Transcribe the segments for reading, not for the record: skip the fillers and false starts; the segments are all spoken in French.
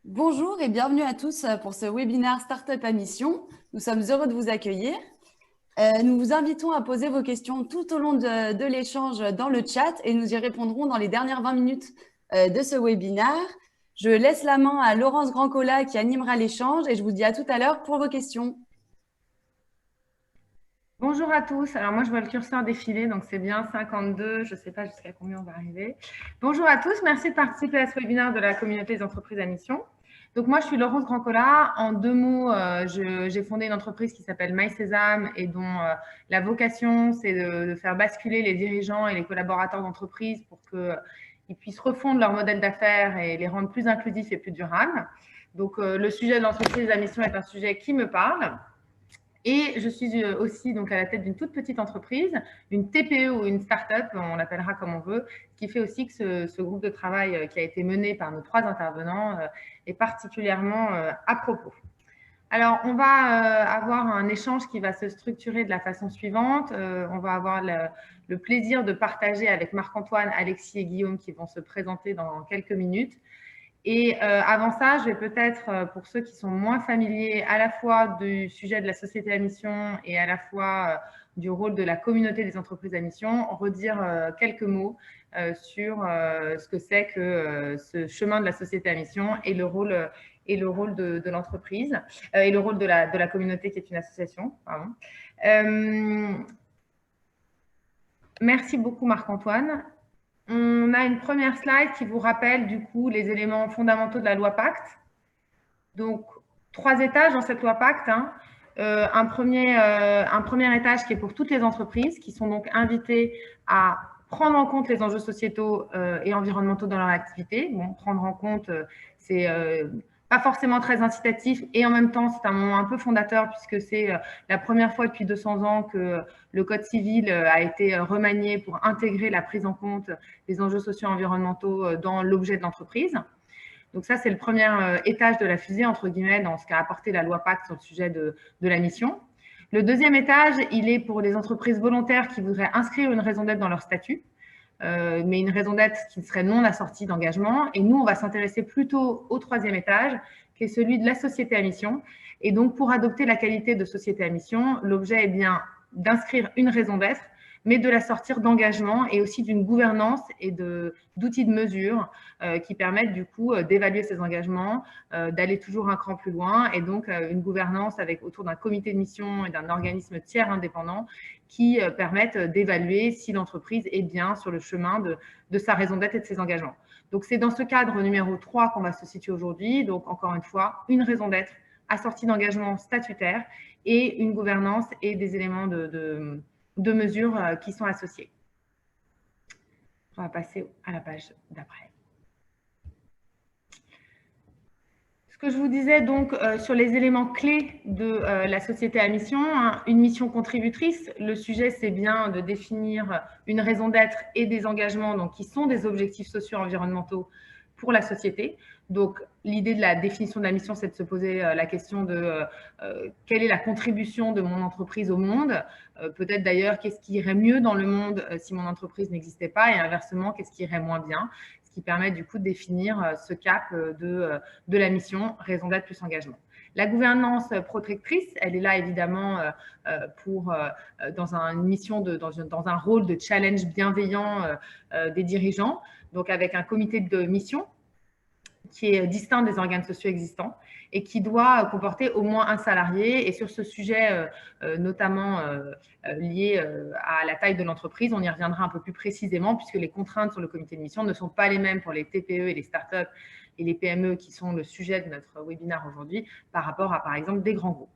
Bonjour et bienvenue à tous pour ce webinaire Startup à Mission. Nous sommes heureux de vous accueillir. Nous vous invitons à poser vos questions tout au long de l'échange dans le chat et nous y répondrons dans les dernières 20 minutes de ce webinaire. Je laisse la main à Laurence Grandcola qui animera l'échange et je vous dis à tout à l'heure pour vos questions. Bonjour à tous. Alors moi, je vois le curseur défiler, donc c'est bien 52. Je ne sais pas jusqu'à combien on va arriver. Bonjour à tous. Merci de participer à ce webinaire de la communauté des entreprises à mission. Donc moi, je suis Laurence Grandcola. En deux mots, j'ai fondé une entreprise qui s'appelle MySésame et dont la vocation, c'est de faire basculer les dirigeants et les collaborateurs d'entreprise pour qu'ils puissent refondre leur modèle d'affaires et les rendre plus inclusifs et plus durables. Donc le sujet de l'entreprise à mission est un sujet qui me parle. Et je suis aussi donc à la tête d'une toute petite entreprise, une TPE ou une start-up, on l'appellera comme on veut, qui fait aussi que ce groupe de travail qui a été mené par nos trois intervenants est particulièrement à propos. Alors, on va avoir un échange qui va se structurer de la façon suivante. On va avoir le plaisir de partager avec Marc-Antoine, Alexis et Guillaume qui vont se présenter dans quelques minutes. Et avant ça, je vais peut-être, pour ceux qui sont moins familiers à la fois du sujet de la société à mission et à la fois du rôle de la communauté des entreprises à mission, redire quelques mots sur ce que c'est que ce chemin de la société à mission et le rôle de l'entreprise et le rôle de la communauté qui est une association. Merci beaucoup Marc-Antoine. On a une première slide qui vous rappelle du coup les éléments fondamentaux de la loi Pacte. Donc, 3 étages dans cette loi Pacte. Un premier étage qui est pour toutes les entreprises qui sont donc invitées à prendre en compte les enjeux sociétaux et environnementaux dans leur activité. Bon, prendre en compte, c'est pas forcément très incitatif et en même temps, c'est un moment un peu fondateur puisque c'est la première fois depuis 200 ans que le Code civil a été remanié pour intégrer la prise en compte des enjeux sociaux et environnementaux dans l'objet de l'entreprise. Donc ça, c'est le premier étage de la fusée, entre guillemets, dans ce qu'a apporté la loi Pacte sur le sujet de la mission. Le deuxième étage, il est pour les entreprises volontaires qui voudraient inscrire une raison d'être dans leur statut, mais une raison d'être qui serait non assortie d'engagement. Et nous, on va s'intéresser plutôt au troisième étage, qui est celui de la société à mission. Et donc, pour adopter la qualité de société à mission, l'objet est bien d'inscrire une raison d'être, mais de la sortir d'engagement et aussi d'une gouvernance et d'outils de mesure qui permettent du coup d'évaluer ces engagements, d'aller toujours un cran plus loin et donc une gouvernance avec autour d'un comité de mission et d'un organisme tiers indépendant qui permettent d'évaluer si l'entreprise est bien sur le chemin de sa raison d'être et de ses engagements. Donc c'est dans ce cadre numéro 3 qu'on va se situer aujourd'hui. Donc encore une fois, une raison d'être assortie d'engagements statutaires et une gouvernance et des éléments de mesures qui sont associés. On va passer à la page d'après. Ce que je vous disais donc sur les éléments clés de la société à mission, hein, une mission contributrice, le sujet c'est bien de définir une raison d'être et des engagements donc, qui sont des objectifs sociaux et environnementaux pour la société. Donc l'idée de la définition de la mission, c'est de se poser la question de quelle est la contribution de mon entreprise au monde, peut-être d'ailleurs qu'est-ce qui irait mieux dans le monde si mon entreprise n'existait pas et inversement qu'est-ce qui irait moins bien, ce qui permet du coup de définir ce cap de la mission, raison d'être plus engagement. La gouvernance protectrice, elle est là évidemment dans une mission, dans un rôle de challenge bienveillant des dirigeants, donc avec un comité de mission qui est distinct des organes sociaux existants et qui doit comporter au moins un salarié. Et sur ce sujet, notamment lié à la taille de l'entreprise, on y reviendra un peu plus précisément puisque les contraintes sur le comité de mission ne sont pas les mêmes pour les TPE et les startups et les PME qui sont le sujet de notre webinaire aujourd'hui par rapport à, par exemple, des grands groupes.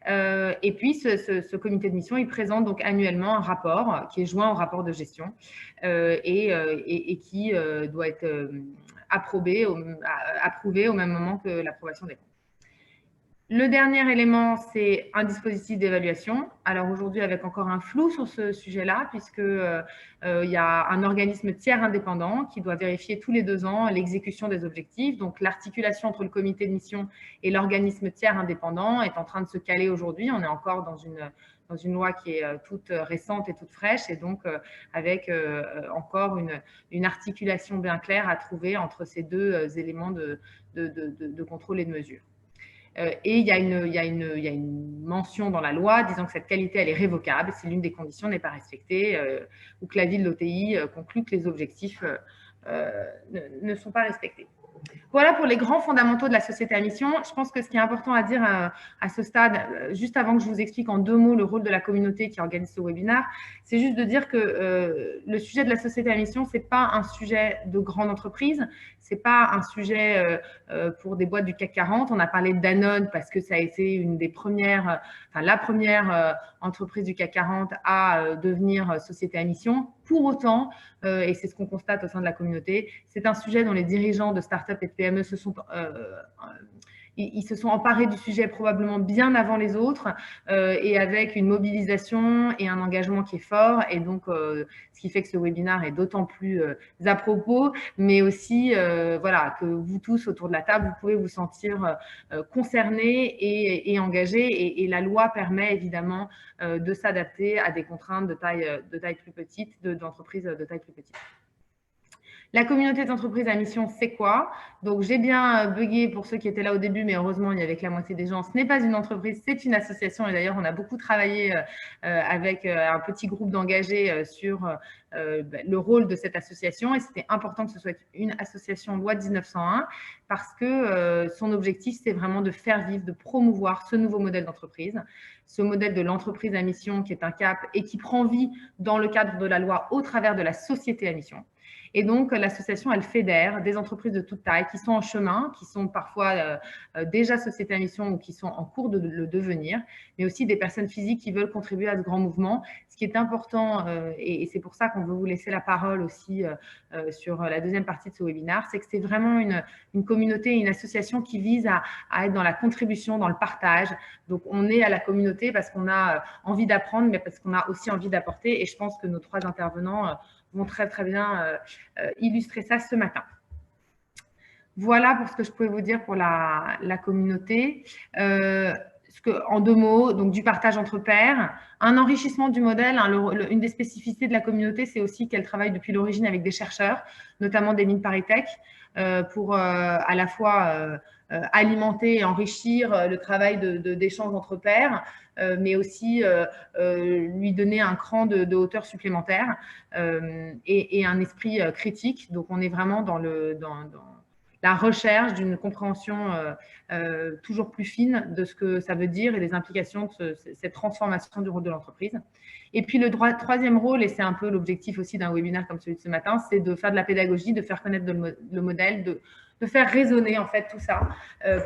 Et puis, ce comité de mission, il présente donc annuellement un rapport qui est joint au rapport de gestion et qui doit être approuvé au même moment que l'approbation des comptes. Le dernier élément, c'est un dispositif d'évaluation. Alors aujourd'hui, avec encore un flou sur ce sujet-là, puisque il y a un organisme tiers indépendant qui doit vérifier tous les 2 ans l'exécution des objectifs. Donc l'articulation entre le comité de mission et l'organisme tiers indépendant est en train de se caler aujourd'hui. On est encore dans une loi qui est toute récente et toute fraîche, et donc avec encore une articulation bien claire à trouver entre ces 2 éléments de contrôle et de mesure. Et il y a une mention dans la loi disant que cette qualité, elle est révocable si l'une des conditions n'est pas respectée ou que l'avis de l'OTI conclut que les objectifs ne sont pas respectés. Voilà pour les grands fondamentaux de la société à mission. Je pense que ce qui est important à dire à ce stade, juste avant que je vous explique en 2 mots le rôle de la communauté qui organise ce webinaire, c'est juste de dire que le sujet de la société à mission, ce n'est pas un sujet de grande entreprise, ce n'est pas un sujet pour des boîtes du CAC 40. On a parlé de Danone parce que ça a été une des premières, la première entreprise du CAC 40 à devenir société à mission. Pour autant, et c'est ce qu'on constate au sein de la communauté, c'est un sujet dont les dirigeants de start-up et de PME ils se sont emparés du sujet probablement bien avant les autres et avec une mobilisation et un engagement qui est fort. Et donc, ce qui fait que ce webinaire est d'autant plus à propos, mais aussi voilà, que vous tous autour de la table, vous pouvez vous sentir concernés et engagés. Et la loi permet évidemment de s'adapter à des contraintes de taille plus petite, d'entreprises de taille plus petite. La communauté d'entreprises à mission, c'est quoi? Donc, j'ai bien bugué pour ceux qui étaient là au début, mais heureusement, il y avait que la moitié des gens. Ce n'est pas une entreprise, c'est une association. Et d'ailleurs, on a beaucoup travaillé avec un petit groupe d'engagés sur le rôle de cette association. Et c'était important que ce soit une association loi 1901 parce que son objectif, c'est vraiment de faire vivre, de promouvoir ce nouveau modèle d'entreprise, ce modèle de l'entreprise à mission qui est un cap et qui prend vie dans le cadre de la loi au travers de la société à mission. Et donc, l'association, elle fédère des entreprises de toute taille qui sont en chemin, qui sont parfois déjà sociétés à mission ou qui sont en cours de le devenir, mais aussi des personnes physiques qui veulent contribuer à ce grand mouvement. Ce qui est important, et c'est pour ça qu'on veut vous laisser la parole aussi sur la deuxième partie de ce webinaire, c'est que c'est vraiment une communauté, une association qui vise à être dans la contribution, dans le partage. Donc, on est à la communauté parce qu'on a envie d'apprendre, mais parce qu'on a aussi envie d'apporter. Et je pense que nos 3 intervenants vont très, très bien illustrer ça ce matin. Voilà pour ce que je pouvais vous dire pour la communauté. En 2 mots, donc du partage entre pairs, un enrichissement du modèle. Une des spécificités de la communauté, c'est aussi qu'elle travaille depuis l'origine avec des chercheurs, notamment des mines ParisTech, pour à la fois alimenter et enrichir le travail d'échange entre pairs, mais aussi lui donner un cran de hauteur supplémentaire et un esprit critique. Donc, on est vraiment dans la recherche d'une compréhension toujours plus fine de ce que ça veut dire et des implications de cette transformation du rôle de l'entreprise. Et puis, le 3e rôle, et c'est un peu l'objectif aussi d'un webinaire comme celui de ce matin, c'est de faire de la pédagogie, de faire connaître le modèle, de faire résonner en fait tout ça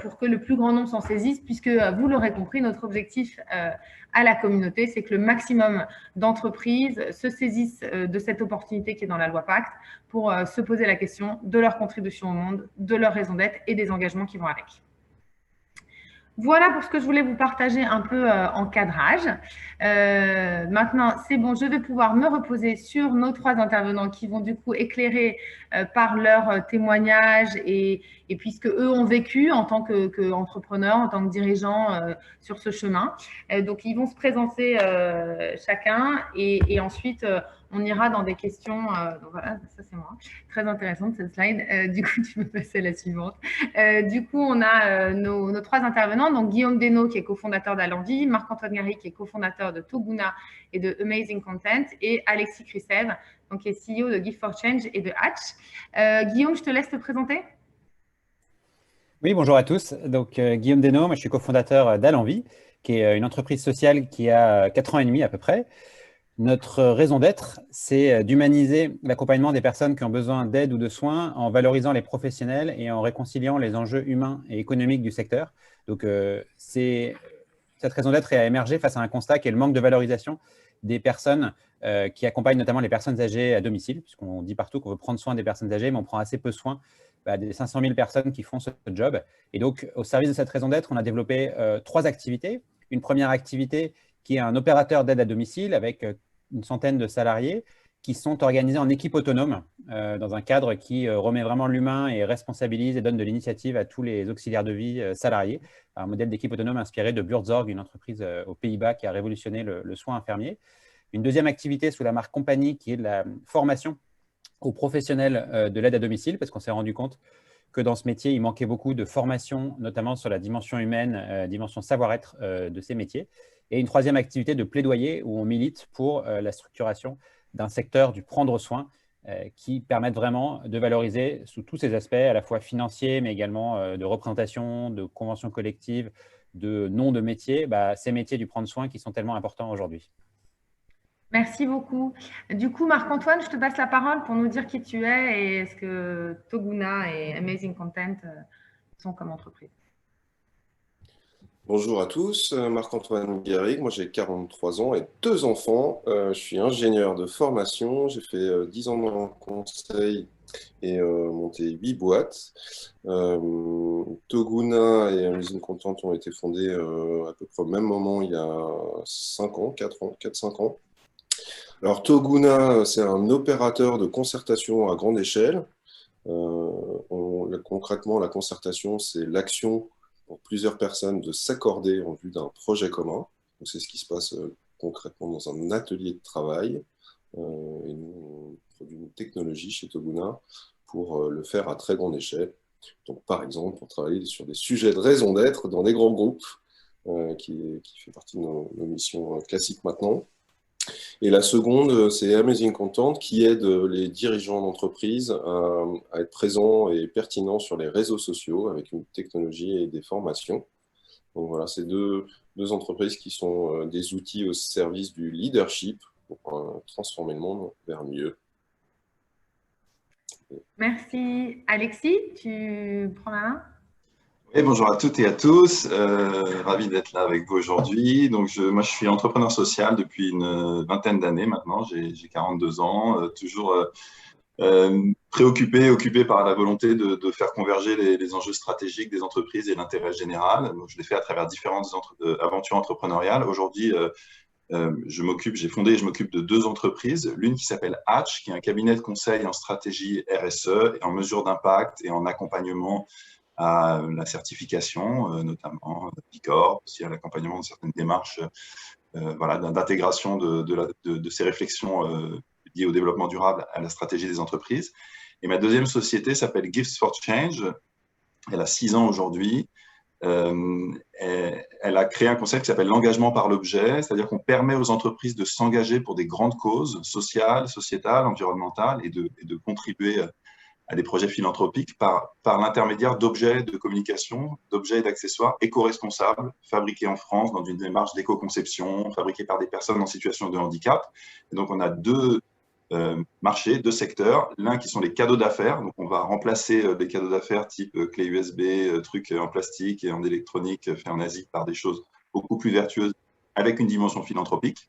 pour que le plus grand nombre s'en saisisse, puisque vous l'aurez compris, notre objectif à la communauté, c'est que le maximum d'entreprises se saisissent de cette opportunité qui est dans la loi Pacte pour se poser la question de leur contribution au monde, de leur raison d'être et des engagements qui vont avec. Voilà pour ce que je voulais vous partager un peu en cadrage. Maintenant, c'est bon, je vais pouvoir me reposer sur nos 3 intervenants qui vont du coup éclairer par leur témoignage et puis ce qu'eux ont vécu en tant qu'entrepreneurs, en tant que dirigeants sur ce chemin. Donc, ils vont se présenter chacun et ensuite, on ira dans des questions. Donc voilà, ça c'est moi. Très intéressante cette slide. Du coup, tu peux passer à la suivante. Du coup, on a nos 3 intervenants. Donc, Guillaume Desnaux, qui est cofondateur d'Alenvie, Marc-Antoine Gary, qui est cofondateur de Toguna et de Amazing Content, et Alexis Krisev, donc, qui est CEO de Gift for Change et de Hatch. Guillaume, je te laisse te présenter. Oui, bonjour à tous. Donc, Guillaume Desnaux, moi, je suis cofondateur d'Alenvie, qui est une entreprise sociale qui a 4 ans et demi à peu près. Notre raison d'être, c'est d'humaniser l'accompagnement des personnes qui ont besoin d'aide ou de soins en valorisant les professionnels et en réconciliant les enjeux humains et économiques du secteur. Donc, cette raison d'être a émergé face à un constat qui est le manque de valorisation des personnes qui accompagnent notamment les personnes âgées à domicile, puisqu'on dit partout qu'on veut prendre soin des personnes âgées, mais on prend assez peu soin des 500 000 personnes qui font ce job. Et donc, au service de cette raison d'être, on a développé 3 activités. Une première activité qui est un opérateur d'aide à domicile avec une centaine de salariés qui sont organisés en équipe autonome dans un cadre qui remet vraiment l'humain et responsabilise et donne de l'initiative à tous les auxiliaires de vie salariés. Un modèle d'équipe autonome inspiré de Buurtzorg, une entreprise aux Pays-Bas qui a révolutionné le soin infirmier. Une deuxième activité sous la marque Compagnie qui est de la formation aux professionnels de l'aide à domicile, parce qu'on s'est rendu compte que dans ce métier, il manquait beaucoup de formation, notamment sur la dimension humaine, dimension savoir-être de ces métiers. Et une troisième activité de plaidoyer où on milite pour la structuration d'un secteur du prendre soin qui permettent vraiment de valoriser sous tous ces aspects, à la fois financiers, mais également de représentation, de conventions collectives, de nom de métier, ces métiers du prendre soin qui sont tellement importants aujourd'hui. Merci beaucoup. Du coup, Marc-Antoine, je te passe la parole pour nous dire qui tu es et ce que Toguna et Amazing Content sont comme entreprise. Bonjour à tous, Marc-Antoine Guérig, moi j'ai 43 ans et 2 enfants. Je suis ingénieur de formation, j'ai fait 10 ans dans conseil et monté 8 boîtes. Toguna et Amazing Content ont été fondés à peu près au même moment, il y a 5 ans, 4-5 ans. Alors Toguna, c'est un opérateur de concertation à grande échelle. Concrètement, la concertation, c'est l'action pour plusieurs personnes de s'accorder en vue d'un projet commun. C'est ce qui se passe concrètement dans un atelier de travail. Et nous, on produit une technologie chez Toguna pour le faire à très grande échelle. Donc, par exemple, pour travailler sur des sujets de raison d'être dans des grands groupes, qui fait partie de nos missions classiques maintenant. Et la seconde, c'est Amazing Content qui aide les dirigeants d'entreprise à être présents et pertinents sur les réseaux sociaux avec une technologie et des formations. Donc voilà, c'est deux entreprises qui sont des outils au service du leadership pour transformer le monde vers mieux. Merci. Alexis, tu prends la main ? Oui, bonjour à toutes et à tous, ravi d'être là avec vous aujourd'hui. Donc, moi, je suis entrepreneur social depuis une vingtaine d'années maintenant, j'ai 42 ans, toujours occupé par la volonté de faire converger les enjeux stratégiques des entreprises et l'intérêt général. Donc, je l'ai fait à travers différentes aventures entrepreneuriales. Aujourd'hui, j'ai fondé et je m'occupe de 2 entreprises, l'une qui s'appelle Hatch, qui est un cabinet de conseil en stratégie RSE et en mesure d'impact et en accompagnement à la certification, notamment B-Corp, aussi à l'accompagnement de certaines démarches d'intégration de ces réflexions liées au développement durable à la stratégie des entreprises. Et ma deuxième société s'appelle Gifts for Change. Elle a 6 ans aujourd'hui. Elle a créé un concept qui s'appelle l'engagement par l'objet, c'est-à-dire qu'on permet aux entreprises de s'engager pour des grandes causes sociales, sociétales, environnementales et de contribuer à des projets philanthropiques par l'intermédiaire d'objets de communication, d'objets et d'accessoires éco-responsables, fabriqués en France dans une démarche d'éco-conception, fabriqués par des personnes en situation de handicap. Et donc, on a 2 marchés, 2 secteurs. L'un qui sont les cadeaux d'affaires. Donc, on va remplacer des cadeaux d'affaires type clé USB, trucs en plastique et en électronique faits en Asie par des choses beaucoup plus vertueuses avec une dimension philanthropique.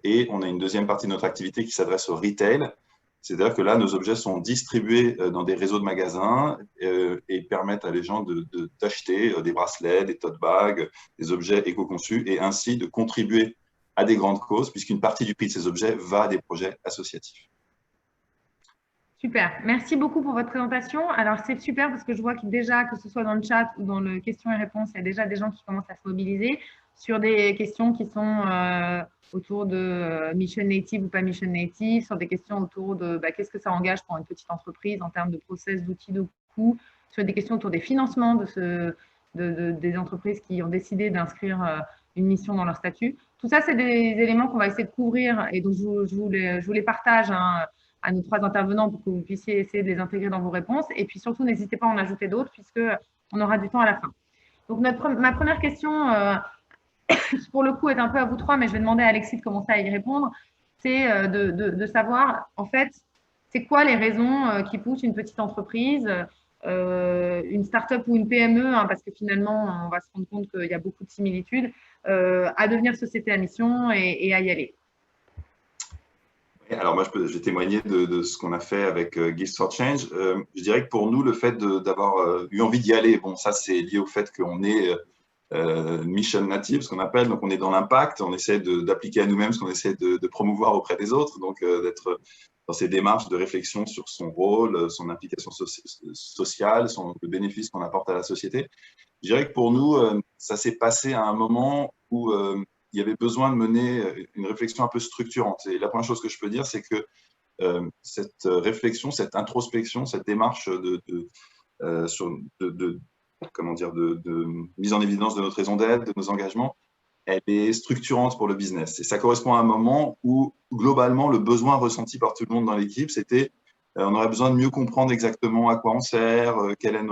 Et on a une deuxième partie de notre activité qui s'adresse au retail. C'est-à-dire que là, nos objets sont distribués dans des réseaux de magasins et permettent à les gens d'acheter des bracelets, des tote bags, des objets éco-conçus et ainsi de contribuer à des grandes causes puisqu'une partie du prix de ces objets va à des projets associatifs. Super. Merci beaucoup pour votre présentation. Alors, c'est super parce que je vois que déjà, que ce soit dans le chat ou dans le questions et réponses, il y a déjà des gens qui commencent à se mobiliser sur des questions qui sont autour de mission native ou pas mission native, sur des questions autour de qu'est-ce que ça engage pour une petite entreprise en termes de process, d'outils, de coûts, sur des questions autour des financements des entreprises qui ont décidé d'inscrire une mission dans leur statut. Tout ça, c'est des éléments qu'on va essayer de couvrir et donc je vous les partage à nos 3 intervenants pour que vous puissiez essayer de les intégrer dans vos réponses. Et puis surtout, n'hésitez pas à en ajouter d'autres puisqu'on aura du temps à la fin. Donc, ma première question, pour le coup, est un peu à vous 3, mais je vais demander à Alexis de commencer à y répondre. C'est de savoir, en fait, c'est quoi les raisons qui poussent une petite entreprise, une start-up ou une PME, parce que finalement, on va se rendre compte qu'il y a beaucoup de similitudes, à devenir société à mission et à y aller. Alors moi, je vais témoigner de ce qu'on a fait avec Gifts for Change. Je dirais que pour nous, le fait d'avoir eu envie d'y aller, bon, ça c'est lié au fait qu'on est mission native, ce qu'on appelle, donc on est dans l'impact, on essaie d'appliquer à nous-mêmes ce qu'on essaie de promouvoir auprès des autres, donc d'être dans ces démarches de réflexion sur son rôle, son implication sociale, le bénéfice qu'on apporte à la société. Je dirais que pour nous, ça s'est passé à un moment où il y avait besoin de mener une réflexion un peu structurante. Et la première chose que je peux dire, c'est que cette réflexion, cette introspection, cette démarche comment dire, de mise en évidence de notre raison d'être, de nos engagements, elle est structurante pour le business. Et ça correspond à un moment où, globalement, le besoin ressenti par tout le monde dans l'équipe, c'était on aurait besoin de mieux comprendre exactement à quoi on sert, quel est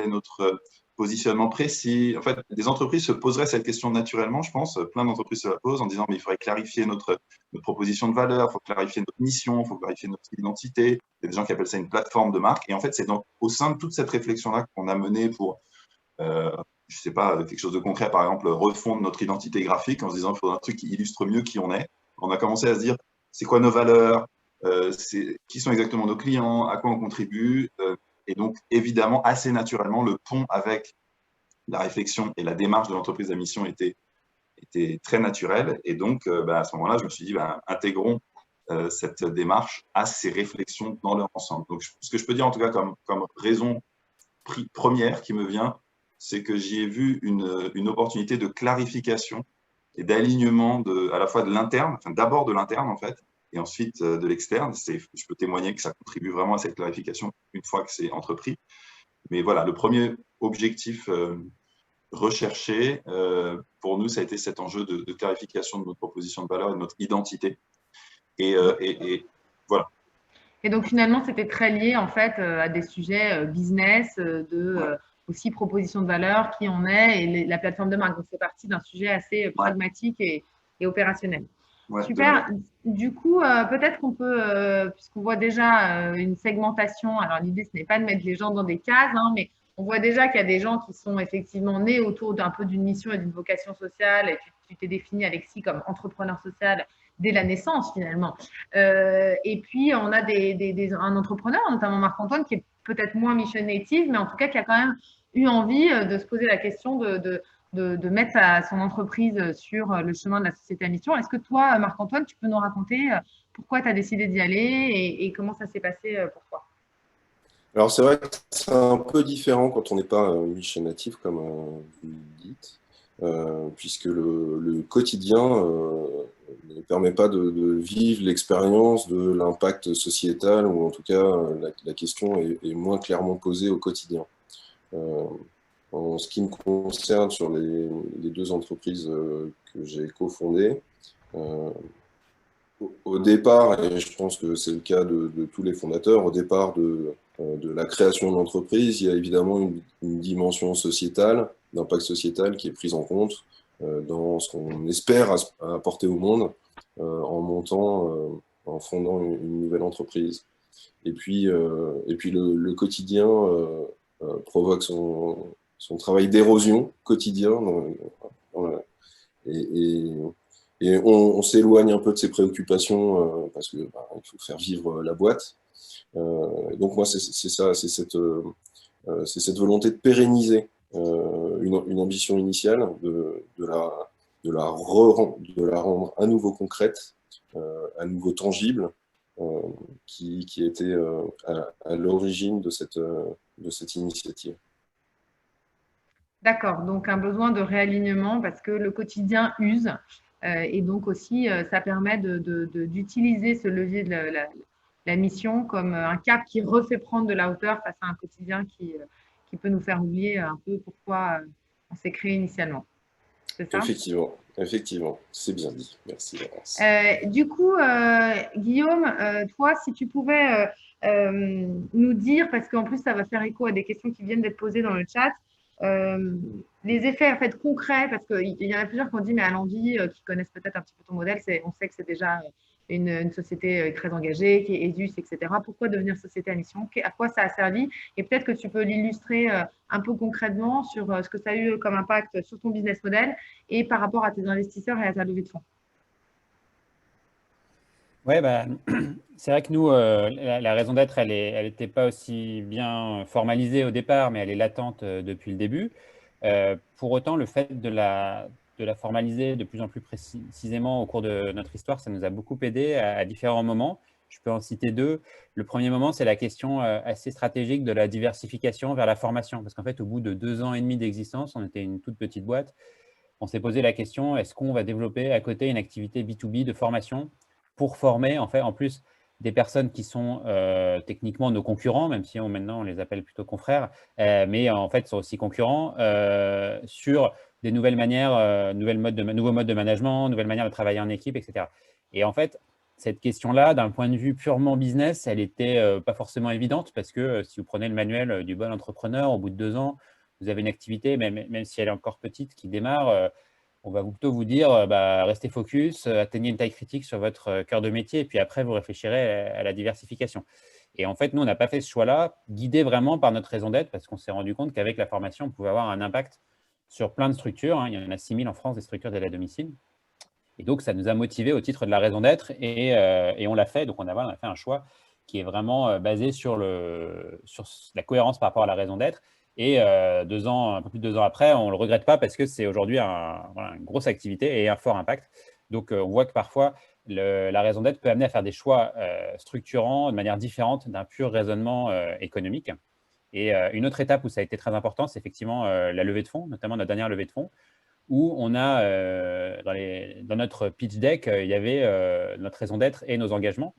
notre positionnement précis. En fait, des entreprises se poseraient cette question naturellement, je pense. Plein d'entreprises se la posent en disant mais il faudrait clarifier notre proposition de valeur, il faut clarifier notre mission, il faut clarifier notre identité. Il y a des gens qui appellent ça une plateforme de marque. Et en fait, c'est au sein de toute cette réflexion-là qu'on a menée pour je ne sais pas, quelque chose de concret, par exemple, refondre notre identité graphique en se disant qu'il faudrait un truc qui illustre mieux qui on est. On a commencé à se dire, c'est quoi nos valeurs, qui sont exactement nos clients, à quoi on contribue. Et donc, évidemment, assez naturellement, le pont avec la réflexion et la démarche de l'entreprise à mission était très naturel. Et donc, à ce moment-là, je me suis dit, intégrons cette démarche à ces réflexions dans leur ensemble. Donc, ce que je peux dire, en tout cas, comme raison première qui me vient, c'est que j'y ai vu une opportunité de clarification et d'alignement à la fois de l'interne, enfin d'abord de l'interne en fait, et ensuite de l'externe. Je peux témoigner que ça contribue vraiment à cette clarification une fois que c'est entrepris. Mais voilà, le premier objectif recherché pour nous, ça a été cet enjeu de clarification de notre proposition de valeur et de notre identité. Et voilà. Et donc finalement, c'était très lié en fait à des sujets business, aussi proposition de valeur, qui on est, et la plateforme de marque. Donc c'est parti d'un sujet assez pragmatique et opérationnel. Ouais, super. Du coup, peut-être qu'on peut, puisqu'on voit déjà une segmentation, alors l'idée ce n'est pas de mettre les gens dans des cases, hein, mais on voit déjà qu'il y a des gens qui sont effectivement nés autour d'un peu d'une mission et d'une vocation sociale, et tu t'es défini, Alexis, comme entrepreneur social dès la naissance finalement. Et puis on a un entrepreneur, notamment Marc-Antoine, qui est peut-être moins mission native, mais en tout cas qui a quand même eu envie de se poser la question de mettre son entreprise sur le chemin de la société à mission. Est-ce que toi, Marc-Antoine, tu peux nous raconter pourquoi tu as décidé d'y aller et comment ça s'est passé pour toi? Alors c'est vrai que c'est un peu différent quand on n'est pas mission native, comme vous le dites, puisque le quotidien ne permet pas de vivre l'expérience de l'impact sociétal, ou en tout cas la question est moins clairement posée au quotidien. En ce qui me concerne, sur les deux entreprises que j'ai cofondées, au départ, et je pense que c'est le cas de tous les fondateurs, au départ de la création de l'entreprise, il y a évidemment une dimension sociétale, d'impact sociétal qui est prise en compte dans ce qu'on espère apporter au monde en fondant une nouvelle entreprise. Et puis le quotidien provoque son travail d'érosion quotidien. Et on s'éloigne un peu de ses préoccupations parce qu'il faut faire vivre la boîte. Donc moi, c'est ça, c'est cette volonté de pérenniser une ambition initiale, de la rendre à nouveau concrète, à nouveau tangible, qui était à l'origine de cette initiative. D'accord, donc un besoin de réalignement parce que le quotidien use et donc aussi ça permet d'utiliser ce levier de la mission comme un cap qui refait prendre de la hauteur face à un quotidien qui peut nous faire oublier un peu pourquoi on s'est créé initialement. C'est ça ? Effectivement, c'est bien dit. Merci, Laurence. Du coup, Guillaume, toi, si tu pouvais nous dire, parce qu'en plus, ça va faire écho à des questions qui viennent d'être posées dans le chat, les effets en fait, concrets, parce qu'il y en a plusieurs qui ont dit, mais à l'envie, qui connaissent peut-être un petit peu ton modèle, on sait que c'est déjà une société très engagée, qui est ESUS, etc. Pourquoi devenir société à mission? À quoi ça a servi? Et peut-être que tu peux l'illustrer un peu concrètement sur ce que ça a eu comme impact sur ton business model et par rapport à tes investisseurs et à ta levée de fonds. Ouais, bah, c'est vrai que nous, la raison d'être, elle n'était pas aussi bien formalisée au départ, mais elle est latente depuis le début. Pour autant, le fait de la formaliser de plus en plus précisément au cours de notre histoire, ça nous a beaucoup aidé à différents moments. Je peux en citer deux. Le premier moment, c'est la question assez stratégique de la diversification vers la formation. Parce qu'en fait, au bout de 2 ans et demi d'existence, on était une toute petite boîte. On s'est posé la question, est-ce qu'on va développer à côté une activité B2B de formation pour former en fait en plus des personnes qui sont techniquement nos concurrents, même si maintenant on les appelle plutôt confrères, mais en fait sont aussi concurrents sur des nouvelles manières, nouveaux modes de management, nouvelles manières de travailler en équipe, etc. Et en fait, cette question-là, d'un point de vue purement business, elle n'était pas forcément évidente parce que si vous prenez le manuel du bon entrepreneur, au bout de 2 ans, vous avez une activité, même si elle est encore petite, qui démarre, on va plutôt vous dire, bah, restez focus, atteignez une taille critique sur votre cœur de métier, et puis après, vous réfléchirez à la diversification. Et en fait, nous, on n'a pas fait ce choix-là, guidé vraiment par notre raison d'être, parce qu'on s'est rendu compte qu'avec la formation, on pouvait avoir un impact sur plein de structures. Hein. Il y en a 6000 en France, des structures d'aide à domicile. Et donc, ça nous a motivés au titre de la raison d'être, et on l'a fait. Donc, on a fait un choix qui est vraiment basé sur la cohérence par rapport à la raison d'être. Et un peu plus de 2 ans après, on ne le regrette pas parce que c'est aujourd'hui une grosse activité et un fort impact. Donc, on voit que parfois, la raison d'être peut amener à faire des choix structurants de manière différente d'un pur raisonnement économique. Et une autre étape où ça a été très important, c'est effectivement la levée de fonds, notamment notre dernière levée de fonds, où on a, dans notre pitch deck, il y avait notre raison d'être et nos engagements.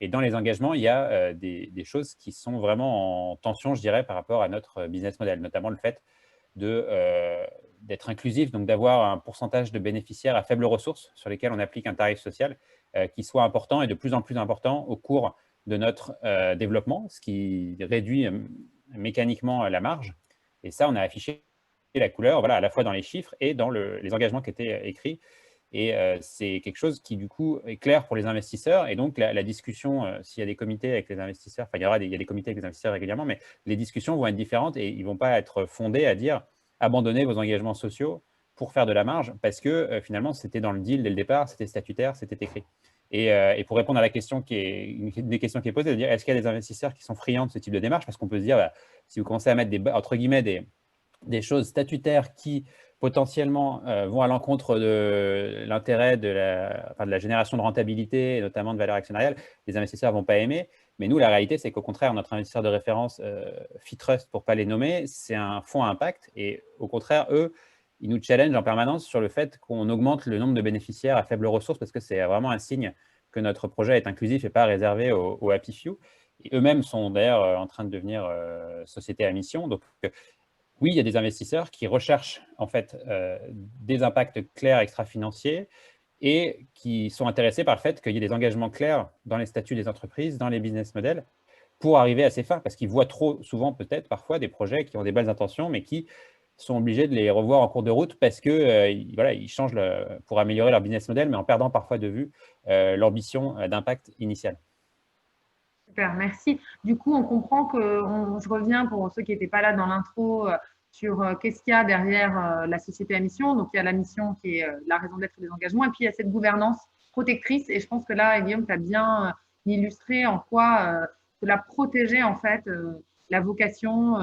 Et dans les engagements, il y a des choses qui sont vraiment en tension, je dirais, par rapport à notre business model, notamment le fait d'être inclusif, donc d'avoir un pourcentage de bénéficiaires à faible ressource sur lesquels on applique un tarif social qui soit important et de plus en plus important au cours de notre développement, ce qui réduit mécaniquement la marge. Et ça, on a affiché la couleur, voilà, à la fois dans les chiffres et dans les engagements qui étaient écrits. Et c'est quelque chose qui, du coup, est clair pour les investisseurs. Et donc, la discussion, s'il y a des comités avec les investisseurs, enfin, il y a des comités avec les investisseurs régulièrement, mais les discussions vont être différentes et ils ne vont pas être fondés à dire abandonnez vos engagements sociaux pour faire de la marge, parce que finalement, c'était dans le deal dès le départ, c'était statutaire, c'était écrit. Et pour répondre à la question une des questions qui est posée, de dire est-ce qu'il y a des investisseurs qui sont friands de ce type de démarche? Parce qu'on peut se dire, bah, si vous commencez à mettre entre guillemets des choses statutaires qui potentiellement vont à l'encontre de l'intérêt de la génération de rentabilité, et notamment de valeur actionnariale, les investisseurs ne vont pas aimer. Mais nous, la réalité, c'est qu'au contraire, notre investisseur de référence, Fitrust, pour ne pas les nommer, c'est un fonds à impact. Et au contraire, eux, ils nous challengent en permanence sur le fait qu'on augmente le nombre de bénéficiaires à faible ressource parce que c'est vraiment un signe que notre projet est inclusif et pas réservé aux happy few. Et eux-mêmes sont d'ailleurs en train de devenir société à mission. Donc, oui, il y a des investisseurs qui recherchent en fait des impacts clairs extra-financiers et qui sont intéressés par le fait qu'il y ait des engagements clairs dans les statuts des entreprises, dans les business models, pour arriver à ces fins, parce qu'ils voient trop souvent peut-être parfois des projets qui ont des belles intentions, mais qui sont obligés de les revoir en cours de route parce que voilà, ils changent pour améliorer leur business model, mais en perdant parfois de vue l'ambition d'impact initial. Super, merci. Du coup, on comprend que, je reviens pour ceux qui n'étaient pas là dans l'intro, sur qu'est-ce qu'il y a derrière la société à mission. Donc, il y a la mission qui est la raison d'être et des engagements, et puis il y a cette gouvernance protectrice. Et je pense que là, Guillaume, tu as bien illustré en quoi cela protégeait en fait la vocation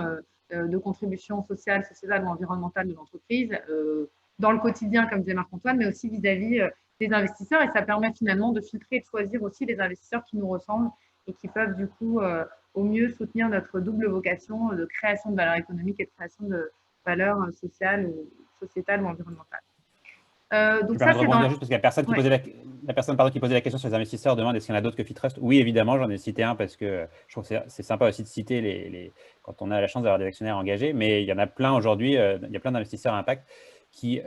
de contribution sociale, sociétale ou environnementale de l'entreprise dans le quotidien, comme disait Marc-Antoine, mais aussi vis-à-vis des investisseurs. Et ça permet finalement de filtrer et de choisir aussi les investisseurs qui nous ressemblent et qui peuvent du coup au mieux soutenir notre double vocation de création de valeur économique et de création de valeur sociale, sociétale ou environnementale. Donc ça, c'est juste parce que la personne qui posait qui posait la question sur les investisseurs demande est-ce qu'il y en a d'autres que Fitrust? Oui, évidemment, j'en ai cité un parce que je trouve que c'est sympa aussi de citer quand on a la chance d'avoir des actionnaires engagés, mais il y en a plein aujourd'hui, il y a plein d'investisseurs à impact qui